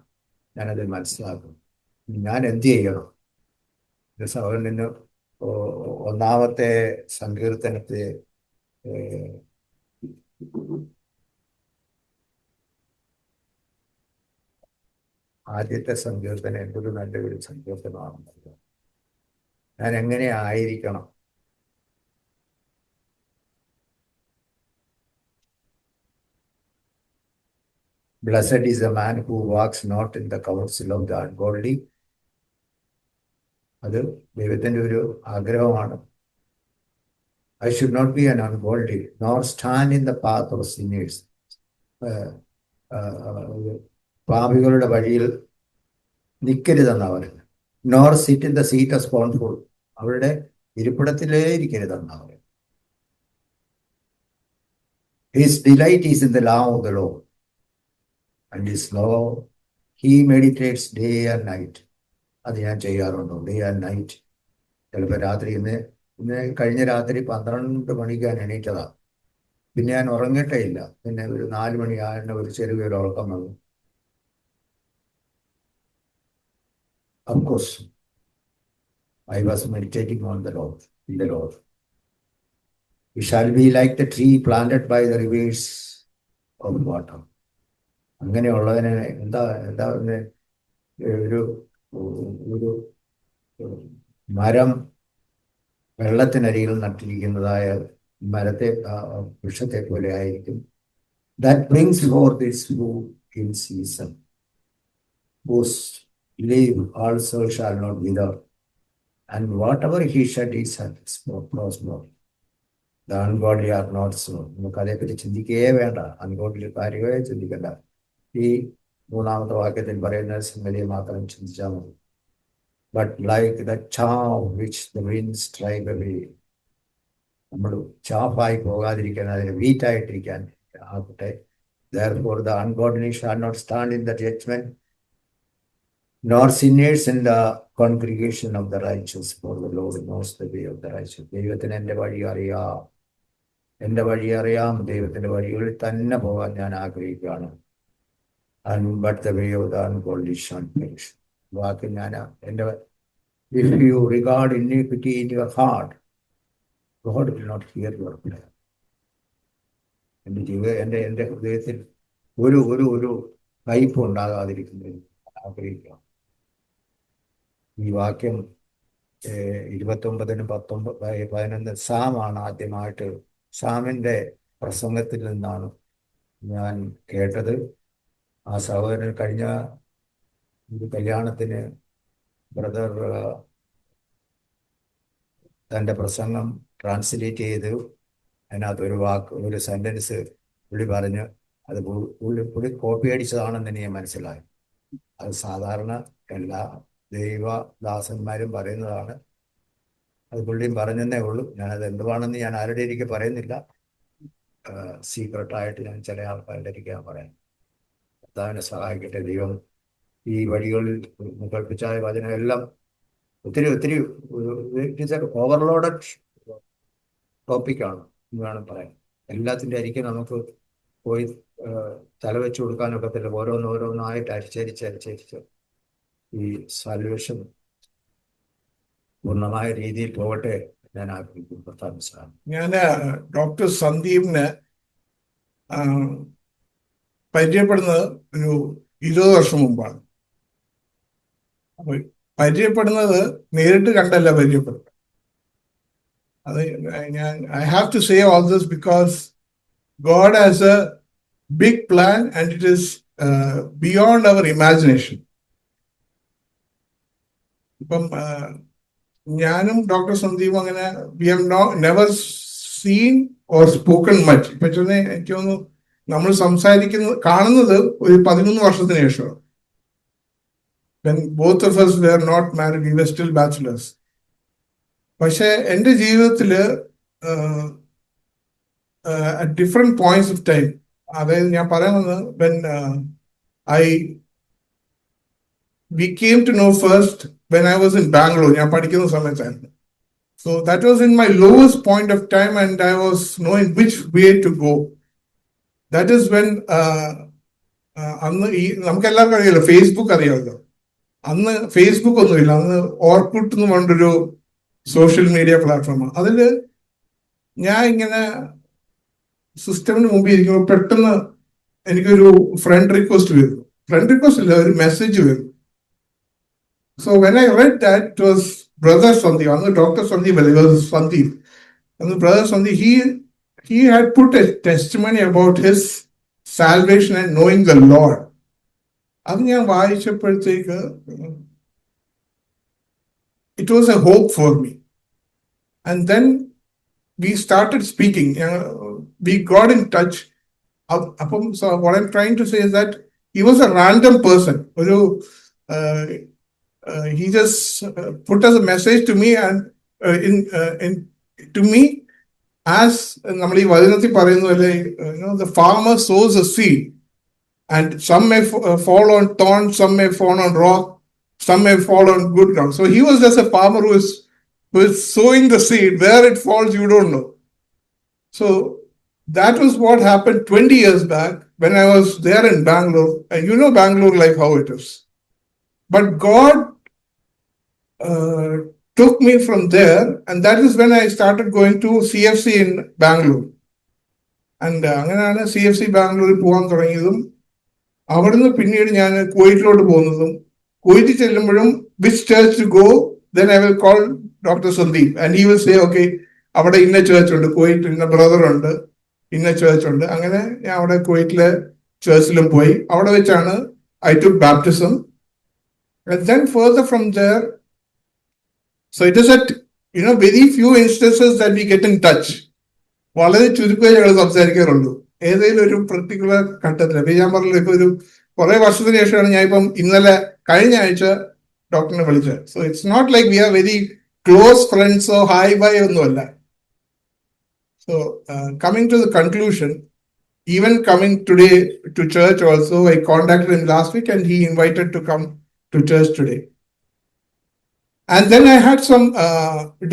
ഞാനത് മനസ്സിലാക്കുന്നത്. ഞാൻ എന്ത് ചെയ്യണം? സഹോദരന് ഒന്നാമത്തെ സങ്കീർത്തനത്തെ ആദ്യത്തെ സങ്കീർത്തനം എന്തൊരു നല്ലൊരു സങ്കീർത്തനമാണെന്നല്ലോ. ഞാൻ എങ്ങനെ ആയിരിക്കണം? Blessed is the man who walks not in the counsel of the ungodly. അത് ദൈവത്തിന്റെ ഒരു ആഗ്രഹമാണ്. I should not be an ungodly, nor stand in the path of sinners. പാപികളുടെ വഴിയിൽ നിൽക്കരുതെന്നാണ് പറയുന്നത്. Nor sit in the seat of സ്കോൺഫുൾ, അവരുടെ ഇരിപ്പിടത്തിലേ ഇരിക്കരുതെന്നാണ് പറയുന്നത്. His delight is in the law of the Lord, and his law he meditates day and night. അത് ഞാൻ ചെയ്യാറുണ്ടോ? Day and night. ചിലപ്പോൾ രാത്രി ഇന്ന് കഴിഞ്ഞ രാത്രി 12 മണിക്ക് ഞാൻ എണീറ്റതാ. പിന്നെ ഞാൻ ഉറങ്ങിയിട്ടേ ഇല്ല. പിന്നെ ഒരു 4 മണി ആയതിൻ്റെ ഒരു ചെറിയൊരു ഉറക്കം വന്നു. Of course, I was meditating on the Lord, in the Lord. We shall be like the tree planted by the rivers of water. അങ്ങനെയുള്ളതിനെ എന്താ ഒരു മരം വെള്ളത്തിനരികിൽ നട്ടിരിക്കുന്നതായ മരത്തെ വൃക്ഷത്തെ പോലെ ആയിരിക്കും. That brings forth its fruit in season, whose leaf also shall not wither, and whatever he shall eat shall prosper. The ungodly are not so. നമുക്ക് അതേപ്പറ്റി ചിന്തിക്കുകയേ വേണ്ട. അൺഗോഡ്ലി കാര്യമേ ചിന്തിക്കണ്ട. ഈ 3-ാമത്തെ വാക്യത്തിൽ പറയുന്ന സംഗതിയെ മാത്രം ചിന്തിച്ചാൽ മതി. But like the chaff which the winds drive away, നമ്മൾ ചാഫായി പോകാതിരിക്കാൻ, അതിന് വീറ്റായിട്ടിരിക്കാൻ ആകട്ടെ. Therefore the ungodly shall not stand in the judgment, nor sinners in the congregation of the righteous, for the Lord knows the way of the righteous. ദൈവത്തിന് എൻ്റെ വഴി അറിയാം, ദൈവത്തിന്റെ വഴികളിൽ തന്നെ പോകാൻ ഞാൻ ആഗ്രഹിക്കുകയാണ്. But the way of the ungodly shall perish. വാക്ക് ഞാൻ എൻ്റെ if you regard iniquity in your heart, God will not hear your prayer. എൻ്റെ ഹൃദയത്തിൽ ഒരു കയ്പ് ഉണ്ടാകാതിരിക്കുന്നതിന് ആഗ്രഹിക്കുക. ഈ വാക്യം 29-നും 11 സാമാണ് ആദ്യമായിട്ട്, സാമിന്റെ പ്രസംഗത്തിൽ നിന്നാണ് ഞാൻ കേട്ടത്. ആ സഹോദരൻ കഴിഞ്ഞ ഒരു കല്യാണത്തിന് ബ്രദർ തൻ്റെ പ്രസംഗം ട്രാൻസ്ലേറ്റ് ചെയ്ത് അതിനകത്ത് ഒരു സെന്റൻസ് പുള്ളി പറഞ്ഞ് അത് പുള്ളി കോപ്പി അടിച്ചതാണെന്ന് എനിക്ക് മനസ്സിലായി. അത് സാധാരണ എല്ലാ ദൈവദാസന്മാരും പറയുന്നതാണ്. അത് പുള്ളിയും പറഞ്ഞതേ ഉള്ളൂ. ഞാനത് എന്തുവാണെന്ന് ഞാൻ ആരുടെ ഇരിക്കെ പറയുന്നില്ല. സീക്രട്ടായിട്ട് ഞാൻ ചില ആൾക്കാരുടെ ഇരിക്കാൻ പറയാം. കർത്താവിനെ സഹായിക്കട്ടെ. ദൈവം ഈ വഴികളിൽ കൽപ്പിച്ചായ വചനം എല്ലാം ഒത്തിരി ഓവർലോഡഡ് ടോപ്പിക്കാണ് എന്ന് വേണം പറയാൻ. എല്ലാത്തിൻ്റെ അരികെ നമുക്ക് പോയി തലവെച്ച് കൊടുക്കാനൊക്കത്തില്ല. ഓരോന്നായിട്ട് അരിച്ചരിച്ച് ഈ സാൽവേഷൻ പൂർണ്ണമായ രീതിയിൽ പോകട്ടെ ഞാൻ ആഗ്രഹിക്കുന്നു. കർത്താവിന് സഹായം. ഞാൻ ഡോക്ടർ സന്ദീപിനെ പരിചയപ്പെടുന്നത് ഒരു 20 വർഷം മുമ്പാണ്. അപ്പൊ പരിചയപ്പെടുന്നത് നേരിട്ട് കണ്ടല്ല പരിചയപ്പെടുന്നത്. അത് I have to say all this because God has a big plan and it is beyond our imagination. ഇപ്പം ഞാനും ഡോക്ടർ സന്ദീപും അങ്ങനെ we have never seen or spoken much. ഇപ്പൊ എനിക്ക് തോന്നുന്നു നമ്മൾ കാണുന്നത് ഒരു 13 വർഷത്തിന് ശേഷം. When both of us were not married, we were still bachelors. പക്ഷെ എൻ്റെ ജീവിതത്തില് at different points of time, അതായത് ഞാൻ പറയുന്നത് when we came to know first when I was in Bangalore, ഞാൻ പഠിക്കുന്ന സമയത്തായിരുന്നു. So that was in my lowest point of time and I was knowing which way to go. That is when അന്ന് ഈ നമുക്ക് എല്ലാവർക്കും അറിയാലോ, Facebook അറിയാമല്ലോ. അന്ന് ഫേസ്ബുക്ക് ഒന്നുമില്ല, അന്ന് ഓർക്കുട്ട് എന്ന് പറഞ്ഞൊരു സോഷ്യൽ മീഡിയ പ്ലാറ്റ്ഫോമാണ്. അതിൽ ഞാൻ ഇങ്ങനെ സിസ്റ്റമിന് മുമ്പിൽ ഇരിക്കുമ്പോൾ പെട്ടെന്ന് എനിക്കൊരു ഫ്രണ്ട് റിക്വസ്റ്റ് വരുന്നു. ഫ്രണ്ട് റിക്വസ്റ്റ് അല്ല, ഒരു മെസ്സേജ് വരുന്നു. So when I read that, it was Brother Sandeep, അന്ന് ഡോക്ടർ സന്ദീപ് അല്ല, it was Sandeep. അന്ന് brother Sandeep, he had put a testimony about his salvation and knowing the Lord. അത് ഞാൻ വായിച്ചപ്പോഴത്തേക്ക് it was a hope for me. And then we started speaking. We got in touch. അപ്പം so what I'm trying to say is that he was a random person. He just put as a message to me, and to me, as നമ്മൾ ഈ വചനത്തിൽ പറയുന്ന പോലെ, the farmer sows a seed, and some may fall on thorns, some may fall on rock, some may fall on good ground. So he was just a farmer who is sowing the seed. Where it falls, you don't know. So that was what happened 20 years back when I was there in Bangalore. And you know Bangalore like how it is. But God took me from there, and that is when I started going to CFC in Bangalore. And അങ്ങനെയാണ് CFC ബാംഗ്ലൂരിൽ പോകാൻ തുടങ്ങിയതും അവിടുന്ന് പിന്നീട് ഞാൻ കുവൈറ്റിലോട്ട് പോകുന്നതും. കുവൈറ്റിൽ ചെല്ലുമ്പോഴും which church to go, then I will call Dr. Sandeep and he will say, okay, അവിടെ ഇന്ന ചേർച്ച് ഉണ്ട്, കുവൈറ്റ് ഇന്ന ബ്രദർ ഉണ്ട്, ഇന്ന ചേർച്ച് ഉണ്ട്. അങ്ങനെ ഞാൻ അവിടെ കുവൈറ്റിലെ ചേർച്ചിലും പോയി. അവിടെ വെച്ചാണ് I took baptism. And then further from there, so it is at very few instances that we get in touch. വളരെ ചുരുക്കമേ ഞങ്ങൾ സംസാരിക്കാറുള്ളൂ ഏതെങ്കിലും ഒരു പെർട്ടിക്കുലർ ഘട്ടത്തിൽ. അപ്പൊ ഞാൻ പറഞ്ഞില്ല, ഇപ്പൊ ഒരു കുറെ വർഷത്തിന് ശേഷമാണ് ഞാൻ ഇപ്പം ഇന്നലെ കഴിഞ്ഞ ആഴ്ച ഡോക്ടറിനെ വിളിച്ചത്. So it's not like we are very close ഫ്രണ്ട്സോ ഹായ് ബൈ ഒന്നുമല്ല. So coming to the conclusion, even coming today to church also, I contacted him last week and he invited to come to church today. And then I had some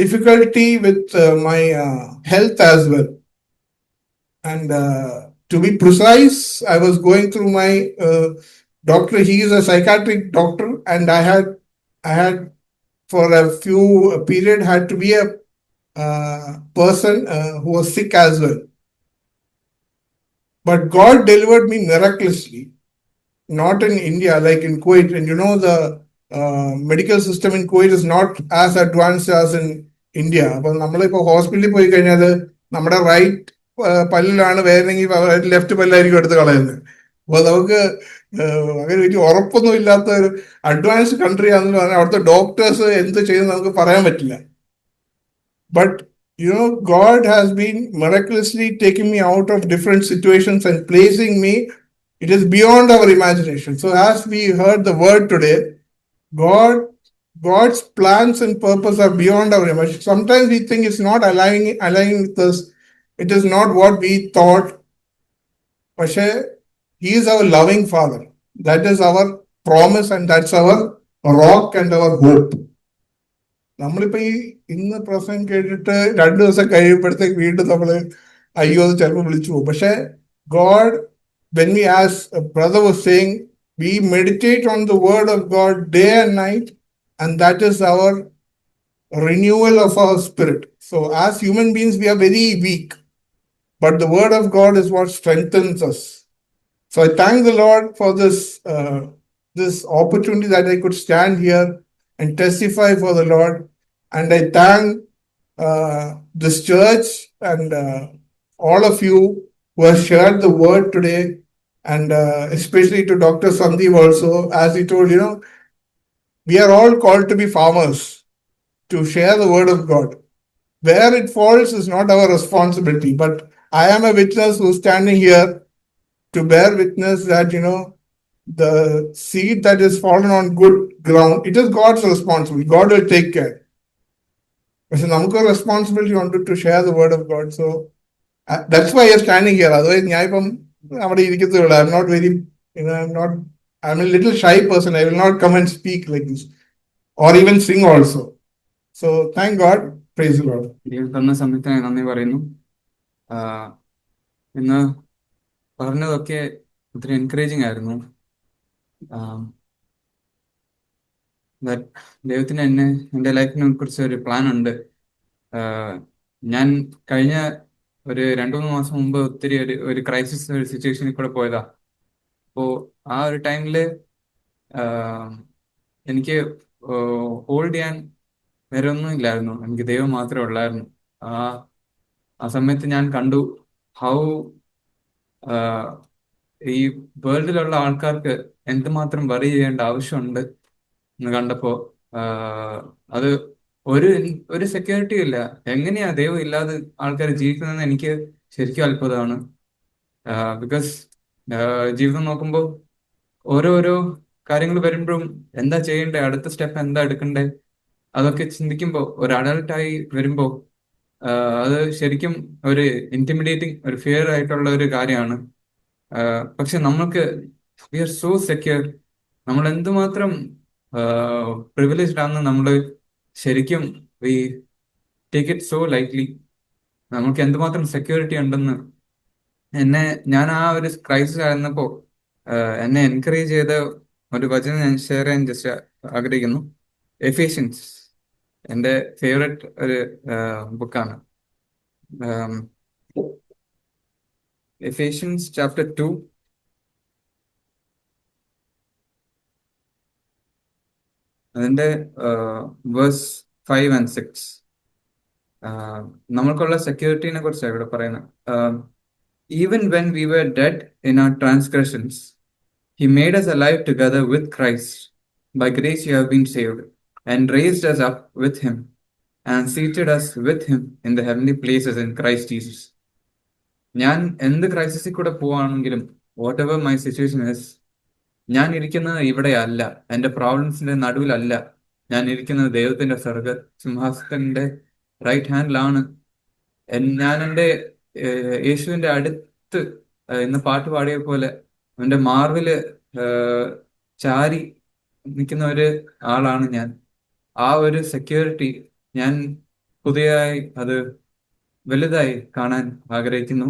difficulty with my health as well. And to be precise, I was going through my doctor. He is a psychiatric doctor, and I had for a few period had to be a person who was sick as well. But God delivered me miraculously, not in India, like in Kuwait. And the medical system in Kuwait is not as advanced as in India. അപ്പോൾ നമ്മളിപ്പോൾ ഹോസ്പിറ്റലിൽ പോയി കഴിഞ്ഞാൽ നമ്മുടെ right പല്ലിലാണ് വേദനെങ്കിൽ left പല്ലായിരിക്കും എടുത്ത് കളയുന്നത്. അപ്പോൾ നമുക്ക് അങ്ങനെ വലിയ ഉറപ്പൊന്നും ഇല്ലാത്ത ഒരു അഡ്വാൻസ്ഡ് കൺട്രി ആണെന്ന് പറഞ്ഞാൽ അവിടുത്തെ ഡോക്ടേഴ്സ് എന്ത് ചെയ്യുന്നത് നമുക്ക് പറയാൻ പറ്റില്ല. But God has been miraculously taking me out of different situations and placing me. It is beyond our imagination. So as we heard the word today, God's plans and purpose are beyond our imagination. Sometimes we think it's not aligning with us. It is not what we thought. But He is our loving Father. That is our promise, and that's our rock and our hope. നമ്മളിപ്പോ ഇന്ന് പ്രസംഗം കേട്ടിട്ട് 2 ദിവസം കഴിയുമ്പോഴത്തേക്ക് വീണ്ടും നമ്മള് അയ്യോ അത് ചിലപ്പോൾ വിളിച്ചു പോകും. പക്ഷെ God, when we, as a brother was saying, we meditate on the word of God day and night, and that is our renewal of our spirit. So as human beings, we are very weak, but the word of God is what strengthens us. So I thank the Lord for this opportunity that I could stand here and testify for the Lord. And I thank this church and all of you who have shared the word today, and especially to Dr. Sandeep also. As he told, we are all called to be farmers, to share the word of God. Where it falls is not our responsibility, but I am a witness who's standing here to bear witness that, the seed that is fallen on good ground, it is God's responsibility. God will take care. But namukku a responsibility on to share the word of God. So that's why I am standing here. Otherwise, I'm not very, I'm a little shy person. I will not come and speak like this or even sing also. So thank God. Praise the Lord. ദൈവം തന്ന സമയത്തിന് നന്ദി പറയുന്നു. ഇന്ന് പറഞ്ഞതൊക്കെ ഒത്തിരി encouraging ആയിരുന്നു. that ദൈവത്തിന് എൻ്റെ ലൈഫിനെ കുറിച്ച് ഒരു പ്ലാൻ ഉണ്ട്. ഞാൻ കഴിഞ്ഞ ഒരു 2-3 മാസം മുമ്പ് ഒത്തിരി ഒരു ക്രൈസിസ് ഒരു സിറ്റുവേഷനിൽ കൂടെ പോയതാ. അപ്പോൾ ആ ഒരു ടൈമില് എനിക്ക് ഹോൾഡ് ചെയ്യാൻ വേറെ ഒന്നും ഇല്ലായിരുന്നു. എനിക്ക് ദൈവം മാത്രമേ ഉള്ളായിരുന്നു. ആ സമയത്ത് ഞാൻ കണ്ടു ഹൗ ഈ വേൾഡിലുള്ള ആൾക്കാർക്ക് എന്തുമാത്രം വറി ചെയ്യേണ്ട ആവശ്യമുണ്ട് എന്ന് കണ്ടപ്പോ അത് ഒരു സെക്യൂരിറ്റി ഇല്ല. എങ്ങനെയാ ദൈവം ഇല്ലാതെ ആൾക്കാർ ജീവിക്കുന്നതെന്ന് എനിക്ക് ശരിക്കും അത്ഭുതമാണ്. ബിക്കോസ് ജീവിതം നോക്കുമ്പോൾ ഓരോരോ കാര്യങ്ങൾ വരുമ്പോഴും എന്താ ചെയ്യണ്ടേ, അടുത്ത സ്റ്റെപ്പ് എന്താ എടുക്കണ്ടേ, അതൊക്കെ ചിന്തിക്കുമ്പോൾ ഒരു അഡൾട്ടായി വരുമ്പോൾ അത് ശരിക്കും ഒരു ഇന്റിമിഡേറ്റിംഗ് ഒരു ഫിയർ ആയിട്ടുള്ള ഒരു കാര്യമാണ്. പക്ഷെ നമ്മൾക്ക് വി ആർ സോ സെക്യൂർ. നമ്മൾ എന്തുമാത്രം പ്രിവിലേജ്ഡ് ആണെന്ന് നമ്മൾ ശരിക്കും we take it so lightly. നമുക്ക് എന്തുമാത്രം സെക്യൂരിറ്റി ഉണ്ടെന്ന് ഞാൻ ആ ഒരു ക്രൈസിസ് ആയിരുന്നപ്പോൾ എന്നെ എൻകറേജ് ചെയ്ത ഒരു വചനം ഞാൻ ഷെയർ ചെയ്യാൻ ജസ്റ്റ് ആഗ്രഹിക്കുന്നു. എഫേഷ്യൻസ് എൻ്റെ ഫേവററ്റ് ഒരു ബുക്കാണ്. എഫേഷ്യൻസ് ചാപ്റ്റർ 2 അതിൻ്റെ വേഴ്സ് 5 and 6 നമ്മൾക്കുള്ള സെക്യൂരിറ്റിനെ കുറിച്ചാണ് ഇവിടെ പറയുന്നത്. Even when we were dead in our transgressions, he made us alive together with Christ. By grace you have been saved, and raised us up with him, and seated us with him in the heavenly places in Christ Jesus. ഞാൻ എന്ത് ക്രൈസിസിൽ കൂടെ പോവാണെങ്കിലും whatever my situation is, ഞാൻ ഇരിക്കുന്നത് ഇവിടെ അല്ല, എൻ്റെ പ്രോബ്ലംസിന്റെ നടുവിലല്ല. ഞാൻ ഇരിക്കുന്നത് ദൈവത്തിന്റെ സ്വർഗ സിംഹാസനത്തിന്റെ റൈറ്റ് ഹാൻഡിലാണ്. ഞാൻ എൻ്റെ യേശുവിന്റെ അടുത്ത് ഇന്ന് പാട്ട് പാടിയ പോലെ അവന്റെ മാർവില് ചാരി നിൽക്കുന്ന ഒരു ആളാണ് ഞാൻ. ആ ഒരു സെക്യൂരിറ്റി ഞാൻ പുതിയതായി അത് വലുതായി കാണാൻ ആഗ്രഹിക്കുന്നു.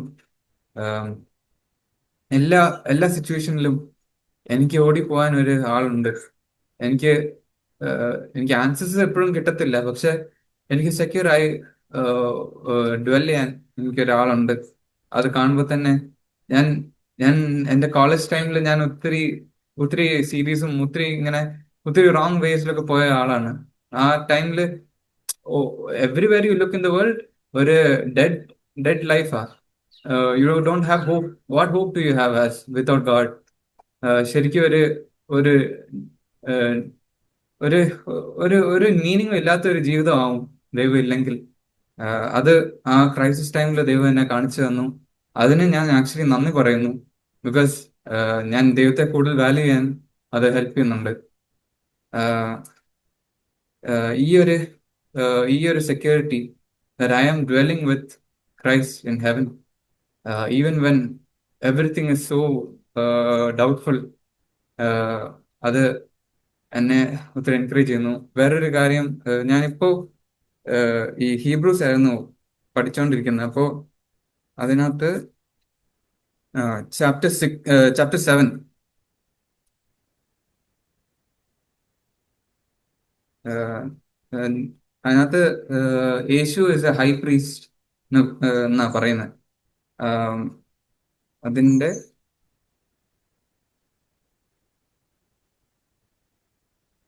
എല്ലാ സിറ്റുവേഷനിലും എനിക്ക് ഓടിപ്പോവാൻ ഒരു ആളുണ്ട്. എനിക്ക് ആൻസേഴ്സ് എപ്പോഴും കിട്ടത്തില്ല, പക്ഷെ എനിക്ക് സെക്യൂർ ആയി ഡ്വെൽ ചെയ്യാൻ എനിക്കൊരാളുണ്ട്. അത് കാണുമ്പോൾ തന്നെ ഞാൻ എൻ്റെ കോളേജ് ടൈമിൽ ഞാൻ ഒത്തിരി സീരീസും ഒത്തിരി റോങ് വേസിലൊക്കെ പോയ ആളാണ്. ആ ടൈമില് everywhere you look in the world ഒരു ഡെഡ് ലൈഫാ. You don't have hope. What hope do you have as without God? ശരിക്കും ഒരു ഒരു ഒരു മീനിങ് ഇല്ലാത്ത ഒരു ജീവിതമാവും ദൈവം ഇല്ലെങ്കിൽ. അത് ആ ക്രൈസിസ് ടൈമിൽ ദൈവം എന്നെ കാണിച്ചു തന്നു. അതിന് ഞാൻ ആക്ച്വലി നന്ദി പറയുന്നു. ബിക്കോസ് ഞാൻ ദൈവത്തെ കൂടുതൽ വാല്യൂ ചെയ്യാൻ അത് ഹെൽപ്പ് ചെയ്യുന്നുണ്ട്. ഈ ഒരു security that I am dwelling with Christ in heaven, even when everything is so doubtful, അത് എന്നെ ഒത്തിരി എൻകറേജ് ചെയ്യുന്നു. വേറൊരു കാര്യം, ഞാനിപ്പോ ഈ ഹീബ്രൂസ് ആയിരുന്നു പഠിച്ചുകൊണ്ടിരിക്കുന്നത്. അപ്പോൾ അതിനകത്ത് ചാപ്റ്റർ 7 അതിനകത്ത് യേശു ഇസ് എ ഹൈ പ്രീസ്റ്റ് എന്നാ പറയുന്നത്. അതിന്റെ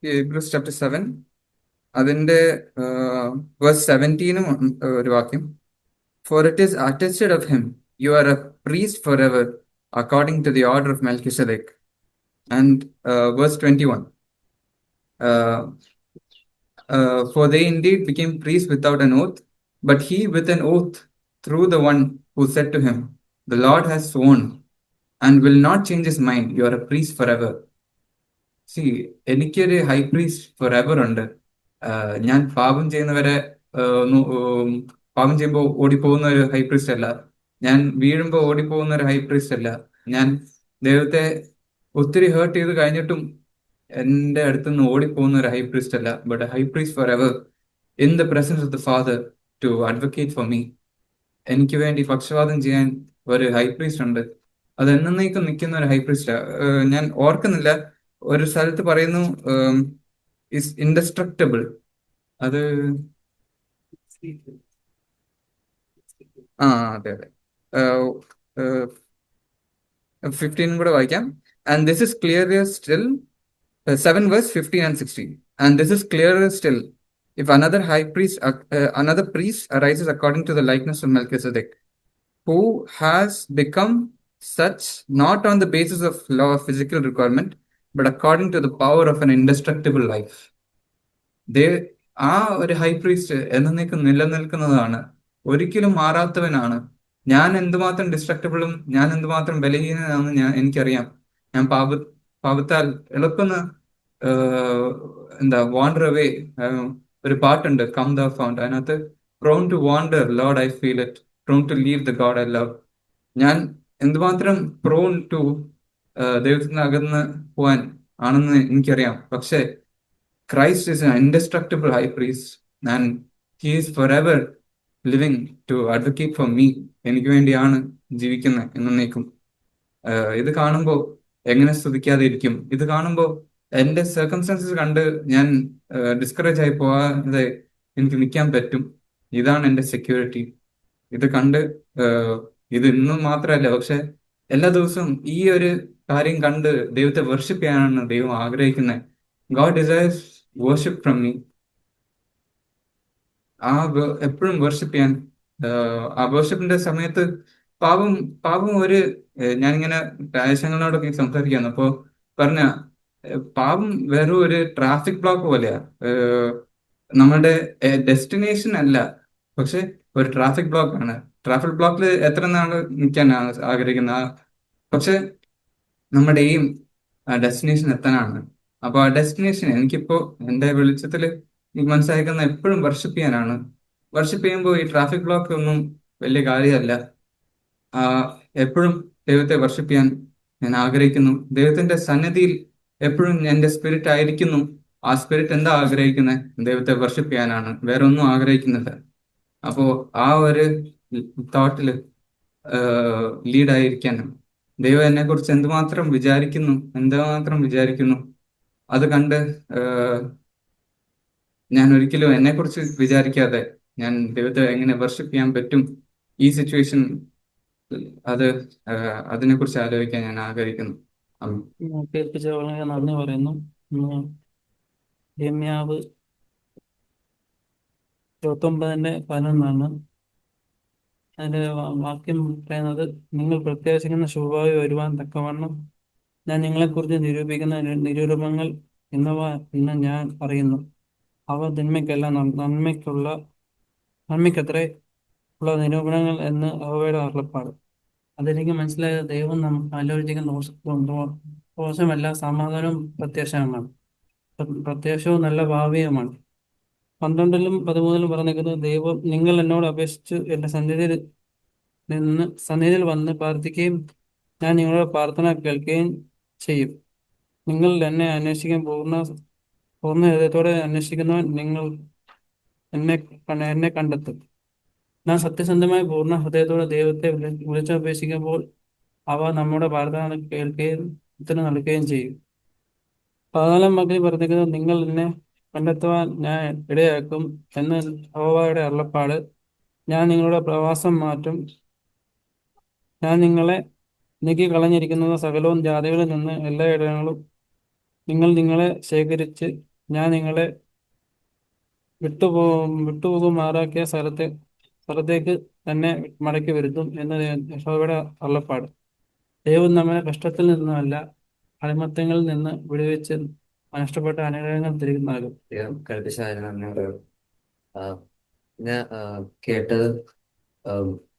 ഹീബ്രൂസ് ചാപ്റ്റർ 7 അതിന്റെ വേഴ്സ് 17 ഒരു വാക്യം. For it is attested of him, you are a priest forever, according to the order of Melchizedek. And verse 21. For they indeed became priests without an oath, but he with an oath, through the one who said to him, the Lord has sworn and will not change his mind, you are a priest forever. See, എനിക്കൊരു high priest for ever ഉണ്ട്. ഞാൻ പാപം ചെയ്യുമ്പോൾ ഓടിപ്പോകുന്ന ഒരു high priest അല്ല. ഞാൻ വീഴുമ്പോൾ ഓടിപ്പോകുന്ന ഒരു ഹൈ പ്രീസ്റ്റ് അല്ല. ഞാൻ ദൈവത്തെ ഒത്തിരി ഹേർട്ട് ചെയ്ത് കഴിഞ്ഞിട്ടും എൻ്റെ അടുത്ത് നിന്ന് ഓടിപ്പോകുന്ന ഒരു ഹൈ പ്രീസ്റ്റ് അല്ല. But a high priest forever in the presence of the father to advocate for me. എനിക്ക് വേണ്ടി പക്ഷപാതം ചെയ്യാൻ ഒരു ഹൈ പ്രീസ്റ്റ് ഉണ്ട്. അത് എന്നേക്കും നിൽക്കുന്ന ഒരു ഹൈ പ്രീസ്റ്റ്. ഞാൻ ഓർക്കുന്നില്ല, ഒരു സ്ഥലത്ത് പറയുന്നു ഇസ് ഇൻഡസ്ട്രക്റ്റബിൾ. അത് ആ അതെ അതെ. 15 കൂടെ വായിക്കാം. And this is clear still 7 verse 15 and 16. And this is clearer still. If another priest arises according to the likeness of Melchizedek, who has become such not on the basis of law of physical requirement, but according to the power of an indestructible life. ആ ഒരു high priest എന്നേക്കും നിലനിൽക്കുന്നതാണ്, ഒരിക്കലും മാറാത്തവനാണ്. ഞാൻ എന്തുമാത്രം ഡിസ്ട്രക്റ്റബിളും ഞാൻ എന്തുമാത്രം ബലഹീനനാണെന്ന് എനിക്കറിയാം. ഞാൻ പാപത്താൽ എളുപ്പം വാണ്ടർ അവേ. ഒരു പാട്ടുണ്ട്, കം ദ ഫൗണ്ട്, അതിനകത്ത് prone to wander lord I feel it, prone to leave the god I love. ഞാൻ എന്തുമാത്രം പ്രോൺ ടു ദൈവത്തിന് അകന്ന് പോവാൻ ആണെന്ന് എനിക്കറിയാം. പക്ഷെ Christ is an indestructible high priest, and he is forever living to advocate for me. എനിക്ക് വേണ്ടിയാണ് ജീവിക്കുന്നത് എന്നേക്കും. ഇത് കാണുമ്പോൾ എങ്ങനെ സ്തുതിക്കാതെ ഇരിക്കും? ഇത് കാണുമ്പോൾ എന്റെ സർക്കംസ്റ്റൻസസ് കണ്ട് ഞാൻ ഡിസ്കറേജ് ആയി പോകാതെ എനിക്ക് നിൽക്കാൻ പറ്റും. ഇതാണ് എന്റെ സെക്യൂരിറ്റി. ഇത് കണ്ട് ഇത് ഇന്നും മാത്രമല്ല, പക്ഷെ എല്ലാ ദിവസവും ഈ ഒരു കാര്യം കണ്ട് ദൈവത്തെ വർഷിപ്പ് ചെയ്യാനാണ് ദൈവം ആഗ്രഹിക്കുന്നത്. God desires worship from me. എപ്പോഴും വർഷിപ്പ് ചെയ്യാൻ. ആ വർഷിപ്പിന്റെ സമയത്ത് പാപം ഒരു ഞാനിങ്ങനെ രാജശങ്ങളോടൊക്കെ സംസാരിക്കുകയാണ്. അപ്പോ പറഞ്ഞ പാപം വെറും ഒരു ട്രാഫിക് ബ്ലോക്ക് പോലെയാ. നമ്മുടെ ഡെസ്റ്റിനേഷൻ അല്ല, പക്ഷെ ഒരു ട്രാഫിക് ബ്ലോക്ക് ആണ്. ട്രാഫിക് ബ്ലോക്കിൽ എത്ര നാള് നിൽക്കാനാണ് ആഗ്രഹിക്കുന്നത്? പക്ഷെ നമ്മുടെ എയിം ആ ഡെസ്റ്റിനേഷൻ എത്താനാണ്. അപ്പൊ ആ ഡെസ്റ്റിനേഷൻ എനിക്കിപ്പോ എന്റെ വെളിച്ചത്തില് എനിക്ക് മനസ്സിലാക്കുന്ന എപ്പോഴും വർഷിപ്പ് ചെയ്യാനാണ്. വർഷിപ്പ് ചെയ്യുമ്പോൾ ഈ ട്രാഫിക് ബ്ലോക്ക് ഒന്നും വലിയ കാര്യമല്ല. എപ്പോഴും ദൈവത്തെ വർഷിപ്പ് ചെയ്യാൻ ഞാൻ ആഗ്രഹിക്കുന്നു. ദൈവത്തിന്റെ സന്നിധിയിൽ എപ്പോഴും എന്റെ സ്പിരിറ്റ് ആയിരിക്കുന്നു. ആ സ്പിരിറ്റ് എന്താ ആഗ്രഹിക്കുന്നത്? ദൈവത്തെ വർഷിപ്പ് ചെയ്യാനാണ്, വേറെ ഒന്നും ആഗ്രഹിക്കുന്നില്ല. അപ്പോ ആ ഒരു തോട്ടില് ലീഡായിരിക്കാനാണ്. ദൈവം എന്നെ കുറിച്ച് എന്തുമാത്രം വിചാരിക്കുന്നു അത് കണ്ട് ഞാൻ ഒരിക്കലും എന്നെ കുറിച്ച് വിചാരിക്കാതെ ഞാൻ ദൈവത്തെ എങ്ങനെ വർഷിപ്പ് ചെയ്യാൻ പറ്റും ഈ സിറ്റുവേഷൻ, അതിനെ കുറിച്ച് ആലോചിക്കാൻ ഞാൻ ആഗ്രഹിക്കുന്നു. കേൾപ്പിച്ച വളരെ നന്ദി പറയുന്നു. യമ്യാവ് 29:11 അതിന്റെ വാക്യം പറയുന്നത്, നിങ്ങൾ പ്രത്യാശിക്കുന്ന ശുഭഭാവി വരുവാൻ തക്കവണ്ണം ഞാൻ നിങ്ങളെക്കുറിച്ച് നിരൂപിക്കുന്ന നിരൂപണങ്ങൾ എന്നവ എന്ന് ഞാൻ അറിയുന്നു. അവ തിന്മയ്ക്കല്ല നന്മയ്ക്കത്രേ ഉള്ള നിരൂപണങ്ങൾ എന്ന് അവയുടെ അരുളപ്പാട്. അതെനിക്ക് മനസ്സിലായത് ദൈവം നമുക്ക് ആലോചിക്കുന്ന ദോഷമല്ല, സമാധാനവും പ്രത്യാശവും നല്ല ഭാവിയുമാണ്. 12-13 പറഞ്ഞിരിക്കുന്നത്, ദൈവം നിങ്ങൾ എന്നോട് അപേക്ഷിച്ച് എൻ്റെ സന്നിധിയിൽ വന്ന് പ്രാർത്ഥിക്കുകയും ഞാൻ നിങ്ങളുടെ പ്രാർത്ഥന കേൾക്കുകയും ചെയ്യും. നിങ്ങൾ എന്നെ അന്വേഷിക്കാൻ പൂർണ്ണ ഹൃദയത്തോടെ അന്വേഷിക്കുന്നവൻ നിങ്ങൾ എന്നെ കണ്ടെത്തും. നാം സത്യസന്ധമായി പൂർണ്ണ ഹൃദയത്തോടെ ദൈവത്തെ വിളിച്ചപേക്ഷിക്കുമ്പോൾ അവ നമ്മുടെ പ്രാർത്ഥന കേൾക്കുകയും ഉത്തരം നൽകുകയും ചെയ്യും. 14 വാക്യത്തിൽ പറഞ്ഞിരിക്കുന്നത്, നിങ്ങൾ എന്നെ കണ്ടെത്തുവാൻ ഞാൻ ഇടയാക്കും എന്ന് യഹോവയുടെ അരുളപ്പാട്. ഞാൻ നിങ്ങളുടെ പ്രവാസം മാറ്റും. ഞാൻ നിങ്ങളെ നീക്കി കളഞ്ഞിരിക്കുന്ന സകലവും ജാതികളിൽ നിന്ന് എല്ലാ ഇടങ്ങളും നിങ്ങളെ ശേഖരിച്ച് ഞാൻ നിങ്ങളെ വിട്ടുപോകുമാറാക്കിയ സ്ഥലത്തേക്ക് തന്നെ മടക്കി വരുത്തും എന്ന് യഹോവയുടെ അരുളപ്പാട്. ദൈവം നമ്മളെ കഷ്ടത്തിൽ നിന്നല്ല, അടിമത്തങ്ങളിൽ നിന്ന് വിടുവിച്ച് നഷ്ടപ്പെട്ട അനുഗ്രഹങ്ങൾ തിരികെ നൽകും. ഞാൻ കേട്ടത്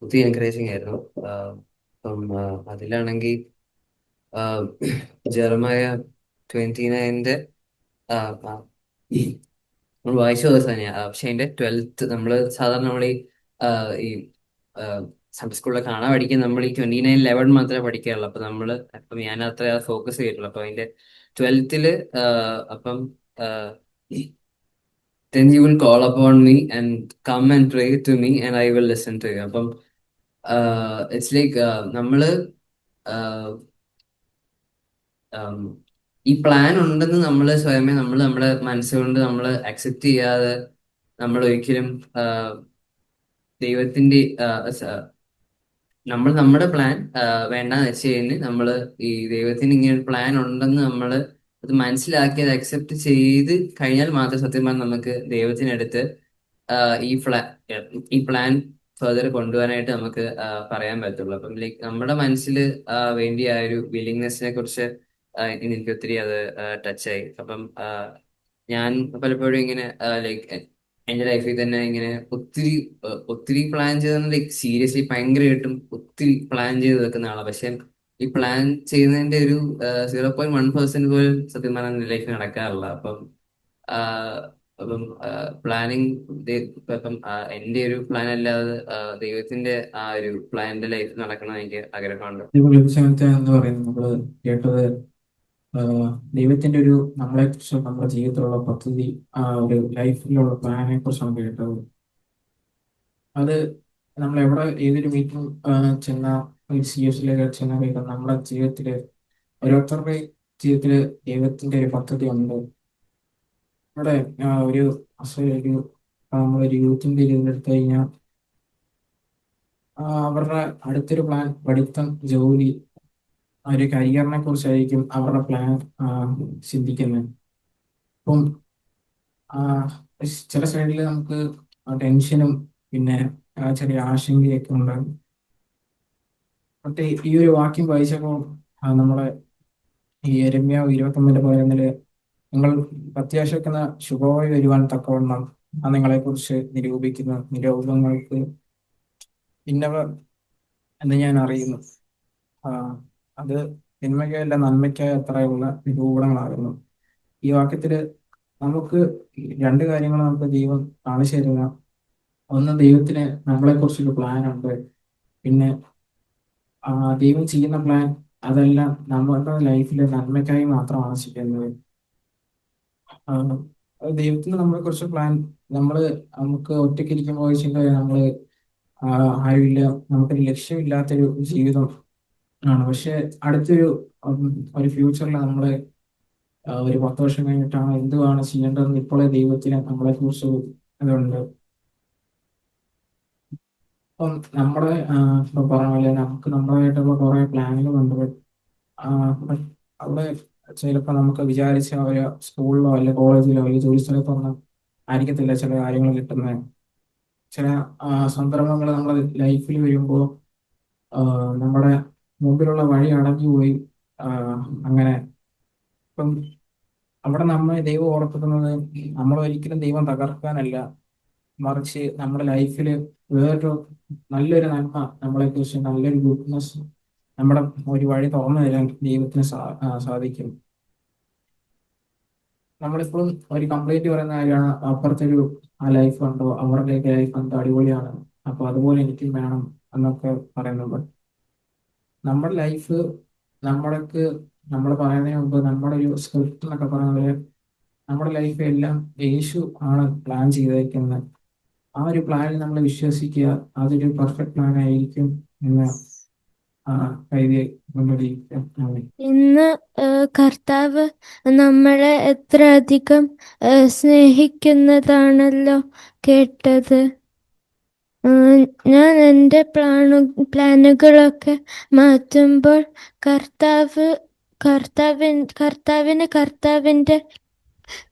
ഒത്തിരി എൻകറേജിങ് ആയിരുന്നു. അപ്പം അതിലാണെങ്കിൽ ജെറമായ 29 നമ്മൾ വായിച്ച ദിവസം തന്നെയാണ്. പക്ഷെ അതിന്റെ 12th സാധാരണ നമ്മൾ ഈ സൺഡേ സ്കൂളിൽ കാണാൻ പഠിക്കാൻ നമ്മൾ ഈ 29:11 മാത്രമേ പഠിക്കാറുള്ളൂ. അപ്പം ഞാൻ അത്ര ഫോക്കസ് ചെയ്തിട്ടുള്ളൂ. അപ്പൊ അതിന്റെ 12th അപ്പം then you will call upon me and come and pray to me and I will listen to you. അപ്പം it's like നമ്മള് ഈ പ്ലാൻ ഉണ്ടെന്ന് നമ്മൾ സ്വയമേ നമ്മുടെ മനസ്സുകൊണ്ട് നമ്മൾ അക്സെപ്റ്റ് ചെയ്യാതെ നമ്മൾ ഒരിക്കലും ദൈവത്തിന്റെ നമ്മൾ നമ്മുടെ പ്ലാൻ വേണ്ടാന്ന് വെച്ച് കഴിഞ്ഞ് നമ്മൾ ഈ ദൈവത്തിന് ഇങ്ങനെ ഒരു പ്ലാൻ ഉണ്ടെന്ന് നമ്മൾ അത് മനസ്സിലാക്കി അത് അക്സെപ്റ്റ് ചെയ്ത് കഴിഞ്ഞാൽ മാത്രം സത്യം പറഞ്ഞാൽ നമുക്ക് ദൈവത്തിനടുത്ത് ഈ ഈ പ്ലാൻ ഫെർദർ കൊണ്ടുപോകാനായിട്ട് നമുക്ക് പറയാൻ പറ്റുള്ളൂ. അപ്പം ലൈക്ക് നമ്മുടെ മനസ്സിൽ വേണ്ടിയ ആ ഒരു വില്ലിങ്നെസ്സിനെ കുറിച്ച് എനിക്ക് ഒത്തിരി അത് ടച്ചായി. അപ്പം ഞാൻ പലപ്പോഴും ഇങ്ങനെ ലൈക്ക് എന്റെ ലൈഫിൽ തന്നെ ഇങ്ങനെ ഒത്തിരി പ്ലാൻ ചെയ്തെന്ന് ലൈക്ക് സീരിയസ്ലി ഭയങ്കരമായിട്ടും ഒത്തിരി പ്ലാൻ ചെയ്ത് വെക്കുന്ന ആളാണ്. പക്ഷെ ഈ പ്ലാൻ ചെയ്യുന്നതിന്റെ ഒരു 0.1% പോലും സത്യം പറഞ്ഞാൽ ലൈഫിൽ നടക്കാറില്ല. അപ്പം പ്ലാനിങ് ഇപ്പം എന്റെ ഒരു പ്ലാൻ അല്ലാതെ ദൈവത്തിന്റെ ആ ഒരു പ്ലാൻ എന്റെ ലൈഫിൽ നടക്കണം എന്ന് എനിക്ക് ആഗ്രഹമുണ്ട്. എന്ന് പറയുന്നത് നമ്മള് കേട്ടത് ദൈവത്തിന്റെ ഒരു നമ്മളെ കുറിച്ച് നമ്മുടെ ജീവിതത്തിലുള്ള പദ്ധതി, ഒരു ലൈഫിലുള്ള പ്ലാനെ കുറിച്ചാണ് കേട്ടത്. അത് നമ്മൾ എവിടെ ഏതൊരു മീറ്റിംഗ് ചെന്ന CSലേക്ക് ചെന്ന നമ്മുടെ ജീവിതത്തില് ഓരോരുത്തരുടെ ജീവിതത്തില് ദൈവത്തിന്റെ ഒരു പദ്ധതി ഉണ്ട്. ഇവിടെ ഒരു നമ്മളൊരു യൂത്തിന്റെ എടുത്തു കഴിഞ്ഞാൽ അവരുടെ അടുത്തൊരു പ്ലാൻ പഠിത്തം, ജോലി, ഒരു കരിയറിനെ കുറിച്ചായിരിക്കും അവരുടെ പ്ലാൻ ചിന്തിക്കുന്നത്. അപ്പം ചില സൈഡിൽ നമുക്ക് ടെൻഷനും പിന്നെ ചെറിയ ആശങ്കയൊക്കെ ഉണ്ടാകും. പക്ഷേ ഈ ഒരു വാക്യം വായിച്ചപ്പോൾ നമ്മളെ ഈ യെരമ്യാവ് 29:11 നിങ്ങൾ പ്രത്യാശിക്കുന്ന ശുഭമായി വരുവാൻ തക്കവണ്ണം നിങ്ങളെ കുറിച്ച് നിരൂപിക്കുന്ന നിരൂപങ്ങൾക്ക് ഇന്നവ എന്ന് ഞാൻ അറിയുന്നു. അത് തിന്മയ്ക്കല്ല നന്മയ്ക്കായ അത്രയുള്ള നിരൂപണങ്ങളാകുന്നു. ഈ വാക്യത്തില് നമുക്ക് രണ്ട് കാര്യങ്ങൾ നമുക്ക് ദൈവം കാണിച്ചു തരുന്ന, ഒന്ന് ദൈവത്തിന് നമ്മളെ കുറിച്ചൊരു പ്ലാൻ ഉണ്ട്. പിന്നെ ദൈവം ചെയ്യുന്ന പ്ലാൻ അതെല്ലാം നമ്മുടെ ലൈഫിലെ നന്മയ്ക്കായി മാത്രമാണ് ചെയ്യുന്നത്. ദൈവത്തിന് നമ്മളെ കുറിച്ച് പ്ലാൻ നമുക്ക് ഒറ്റയ്ക്ക് ഇരിക്കുമ്പോൾ നമ്മള് ആരുമില്ല, നമുക്കൊരു ലക്ഷ്യമില്ലാത്തൊരു ജീവിതം ആണ്. പക്ഷെ അടുത്തൊരു ഒരു ഫ്യൂച്ചറിൽ നമ്മള് ഒരു 10 വർഷം കഴിഞ്ഞിട്ടാണ് എന്തുവാണ് ചെയ്യേണ്ടതെന്ന് ഇപ്പോഴേ ദൈവത്തിന് നമ്മളെ കുറിച്ച് ഇതുണ്ട്. അപ്പം നമ്മുടെ ഇപ്പൊ പറഞ്ഞ പോലെ നമുക്ക് നമ്മളായിട്ടുള്ള കുറെ പ്ലാനുകളുണ്ട്. അവിടെ ചിലപ്പോൾ നമുക്ക് വിചാരിച്ച ഒരു സ്കൂളിലോ അല്ലെ കോളേജിലോ അല്ലെങ്കിൽ ജോലി സ്ഥലത്തോ ഒന്നും ആയിരിക്കത്തില്ല ചില കാര്യങ്ങൾ കിട്ടുന്നത്. ചില സന്ദർഭങ്ങൾ നമ്മുടെ ലൈഫിൽ വരുമ്പോൾ നമ്മുടെ മുമ്പിലുള്ള വഴി അടഞ്ഞുപോയി. അങ്ങനെ ഇപ്പം അവിടെ നമ്മെ ദൈവം ഓർക്കുന്നത് നമ്മൾ ഒരിക്കലും ദൈവം തകർക്കാനല്ല, മറിച്ച് നമ്മുടെ ലൈഫിൽ വേറൊരു നല്ലൊരു നന്മ, നമ്മളെ കുറിച്ച് നല്ലൊരു ഗുഡ്നെസ് നമ്മുടെ ഒരു വഴി തുറന്നു തരാൻ ദൈവത്തിന് സാധിക്കും. നമ്മളിപ്പോഴും ഒരു കംപ്ലീറ്റ് പറയുന്ന കാര്യമാണ്, അപ്പുറത്തൊരു ലൈഫ് ഉണ്ടോ, അവരുടെ ലൈഫ് എന്തോ അടിപൊളിയാണ്, അപ്പൊ അതുപോലെ എനിക്കും വേണം എന്നൊക്കെ പറയുന്നുണ്ട്. നമ്മുടെ ലൈഫ് നമ്മൾ പറയുന്നതിന് മുമ്പ് നമ്മുടെ ഒരു സ്ക്രിപ്റ്റ് എന്നൊക്കെ പറയുന്നത് നമ്മുടെ ലൈഫ് എല്ലാം യേശു ആണ് പ്ലാൻ ചെയ്തേക്കുന്നത്. ആ ഒരു പ്ലാനിൽ നമ്മൾ വിശ്വസിക്കുക, അതൊരു പെർഫെക്റ്റ് പ്ലാൻ ആയിരിക്കും എന്ന് കരുതി മുന്നോട്ടിരിക്കുക. ഇന്ന് കർത്താവ് നമ്മളെ എത്ര അധികം സ്നേഹിക്കുന്നതാണല്ലോ കേട്ടത്. ഞാൻ എൻ്റെ പ്ലാനുകളൊക്കെ മാറ്റുമ്പോൾ കർത്താവിൻ്റെ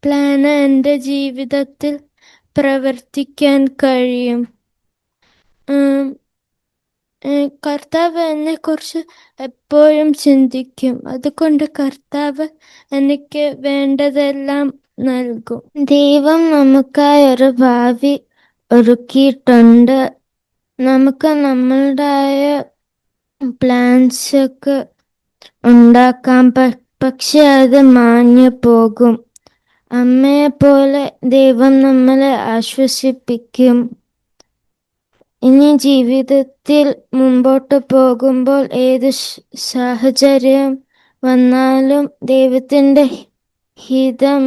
പ്ലാന് എൻ്റെ ജീവിതത്തിൽ പ്രവർത്തിക്കാൻ കഴിയും. കർത്താവ് എന്നെക്കുറിച്ച് എപ്പോഴും ചിന്തിക്കും. അതുകൊണ്ട് കർത്താവ് എനിക്ക് വേണ്ടതെല്ലാം നൽകും. ദൈവം നമുക്കായി ഒരു ഭാവി ഒരുക്കിയിട്ടുണ്ട്. നമുക്ക് നമ്മളുടേതായ പ്ലാൻസ് ഒക്കെ ഉണ്ടാക്കാം, പക്ഷെ അത് മാഞ്ഞു പോകും. അമ്മയെ പോലെ ദൈവം നമ്മളെ ആശ്വസിപ്പിക്കും. ഇനി ജീവിതത്തിൽ മുമ്പോട്ട് പോകുമ്പോൾ ഏത് സാഹചര്യം വന്നാലും ദൈവത്തിന്റെ ഹിതം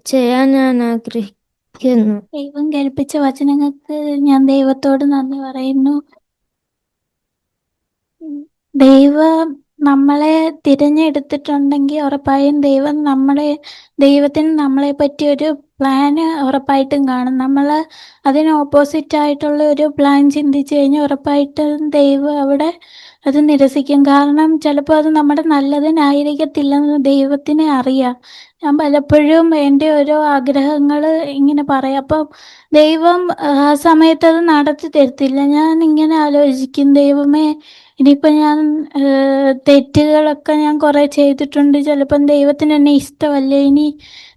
ചെയ്യാൻ ഞാൻ ആഗ്രഹിക്കുന്നു. ദൈവം കേൾപ്പിച്ച വചനങ്ങൾക്ക് ഞാൻ ദൈവത്തോട് നന്ദി പറയുന്നു. നമ്മളെ തിരഞ്ഞെടുത്തിട്ടുണ്ടെങ്കിൽ ഉറപ്പായും ദൈവത്തിന് നമ്മളെ പറ്റി ഒരു പ്ലാന് ഉറപ്പായിട്ടും കാണും. നമ്മൾ അതിന് ഓപ്പോസിറ്റ് ആയിട്ടുള്ള ഒരു പ്ലാൻ ചിന്തിച്ചു കഴിഞ്ഞാൽ ഉറപ്പായിട്ടും ദൈവം അവിടെ അത് നിരസിക്കും. കാരണം ചിലപ്പോൾ അത് നമ്മുടെ നല്ലതിനായിരിക്കത്തില്ലെന്ന് ദൈവത്തിനെ അറിയാം. ഞാൻ പലപ്പോഴും എൻ്റെ ഓരോ ആഗ്രഹങ്ങൾ ഇങ്ങനെ പറയാം. അപ്പം ദൈവം ആ സമയത്ത് അത് നടത്തി തരത്തില്ല. ഞാൻ ഇങ്ങനെ ആലോചിക്കും, ദൈവമേ ഇനിയിപ്പോൾ ഞാൻ തെറ്റുകളൊക്കെ ഞാൻ കുറേ ചെയ്തിട്ടുണ്ട്, ചിലപ്പം ദൈവത്തിന് എന്നെ ഇഷ്ടമല്ലേ, ഇനി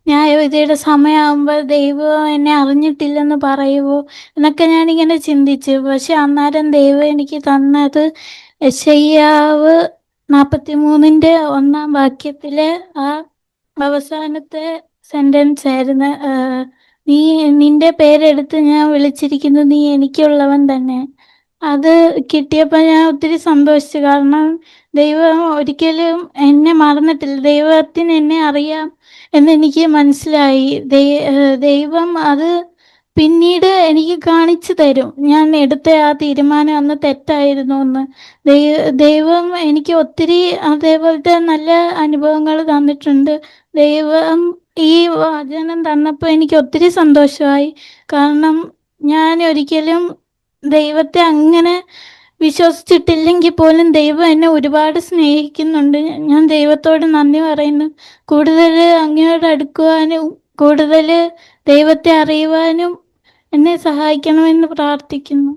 ന്യായവിധിയുടെ സമയമാകുമ്പോൾ ദൈവം എന്നെ അറിഞ്ഞിട്ടില്ലെന്ന് പറയുമോ എന്നൊക്കെ ഞാനിങ്ങനെ ചിന്തിച്ചു. പക്ഷെ അന്നേരം ദൈവം എനിക്ക് തന്നത് യെശയ്യാവ് 43:1 ആ അവസാനത്തെ സെന്റൻസ് ആയിരുന്നു. നിന്റെ പേരെടുത്ത് ഞാൻ വിളിച്ചിരിക്കുന്നു, നീ എനിക്കുള്ളവൻ തന്നെ. അത് കിട്ടിയപ്പോൾ ഞാൻ ഒത്തിരി സന്തോഷിച്ചു. കാരണം ദൈവം ഒരിക്കലും എന്നെ മറന്നിട്ടില്ല. ദൈവത്തിന് എന്നെ അറിയാം എന്നെനിക്ക് മനസ്സിലായി. ദൈവം അത് പിന്നീട് എനിക്ക് കാണിച്ചു തരും, ഞാൻ എടുത്ത ആ തീരുമാനം അന്ന് തെറ്റായിരുന്നു എന്ന്. ദൈവം എനിക്ക് ഒത്തിരി അതേപോലത്തെ നല്ല അനുഭവങ്ങൾ തന്നിട്ടുണ്ട്. ദൈവം ഈ വചനം തന്നപ്പോൾ എനിക്ക് ഒത്തിരി സന്തോഷമായി. കാരണം ഞാൻ ഒരിക്കലും ദൈവത്തെ അങ്ങനെ വിശ്വസിച്ചിട്ടില്ലെങ്കിൽ പോലും ദൈവം എന്നെ ഒരുപാട് സ്നേഹിക്കുന്നുണ്ട്. ഞാൻ ദൈവത്തോട് നന്ദി പറയുന്നു. കൂടുതൽ അങ്ങയോട് അടുക്കുവാനും കൂടുതൽ ദൈവത്തെ അറിയുവാനും എന്നെ സഹായിക്കണമെന്ന് പ്രാർത്ഥിക്കുന്നു.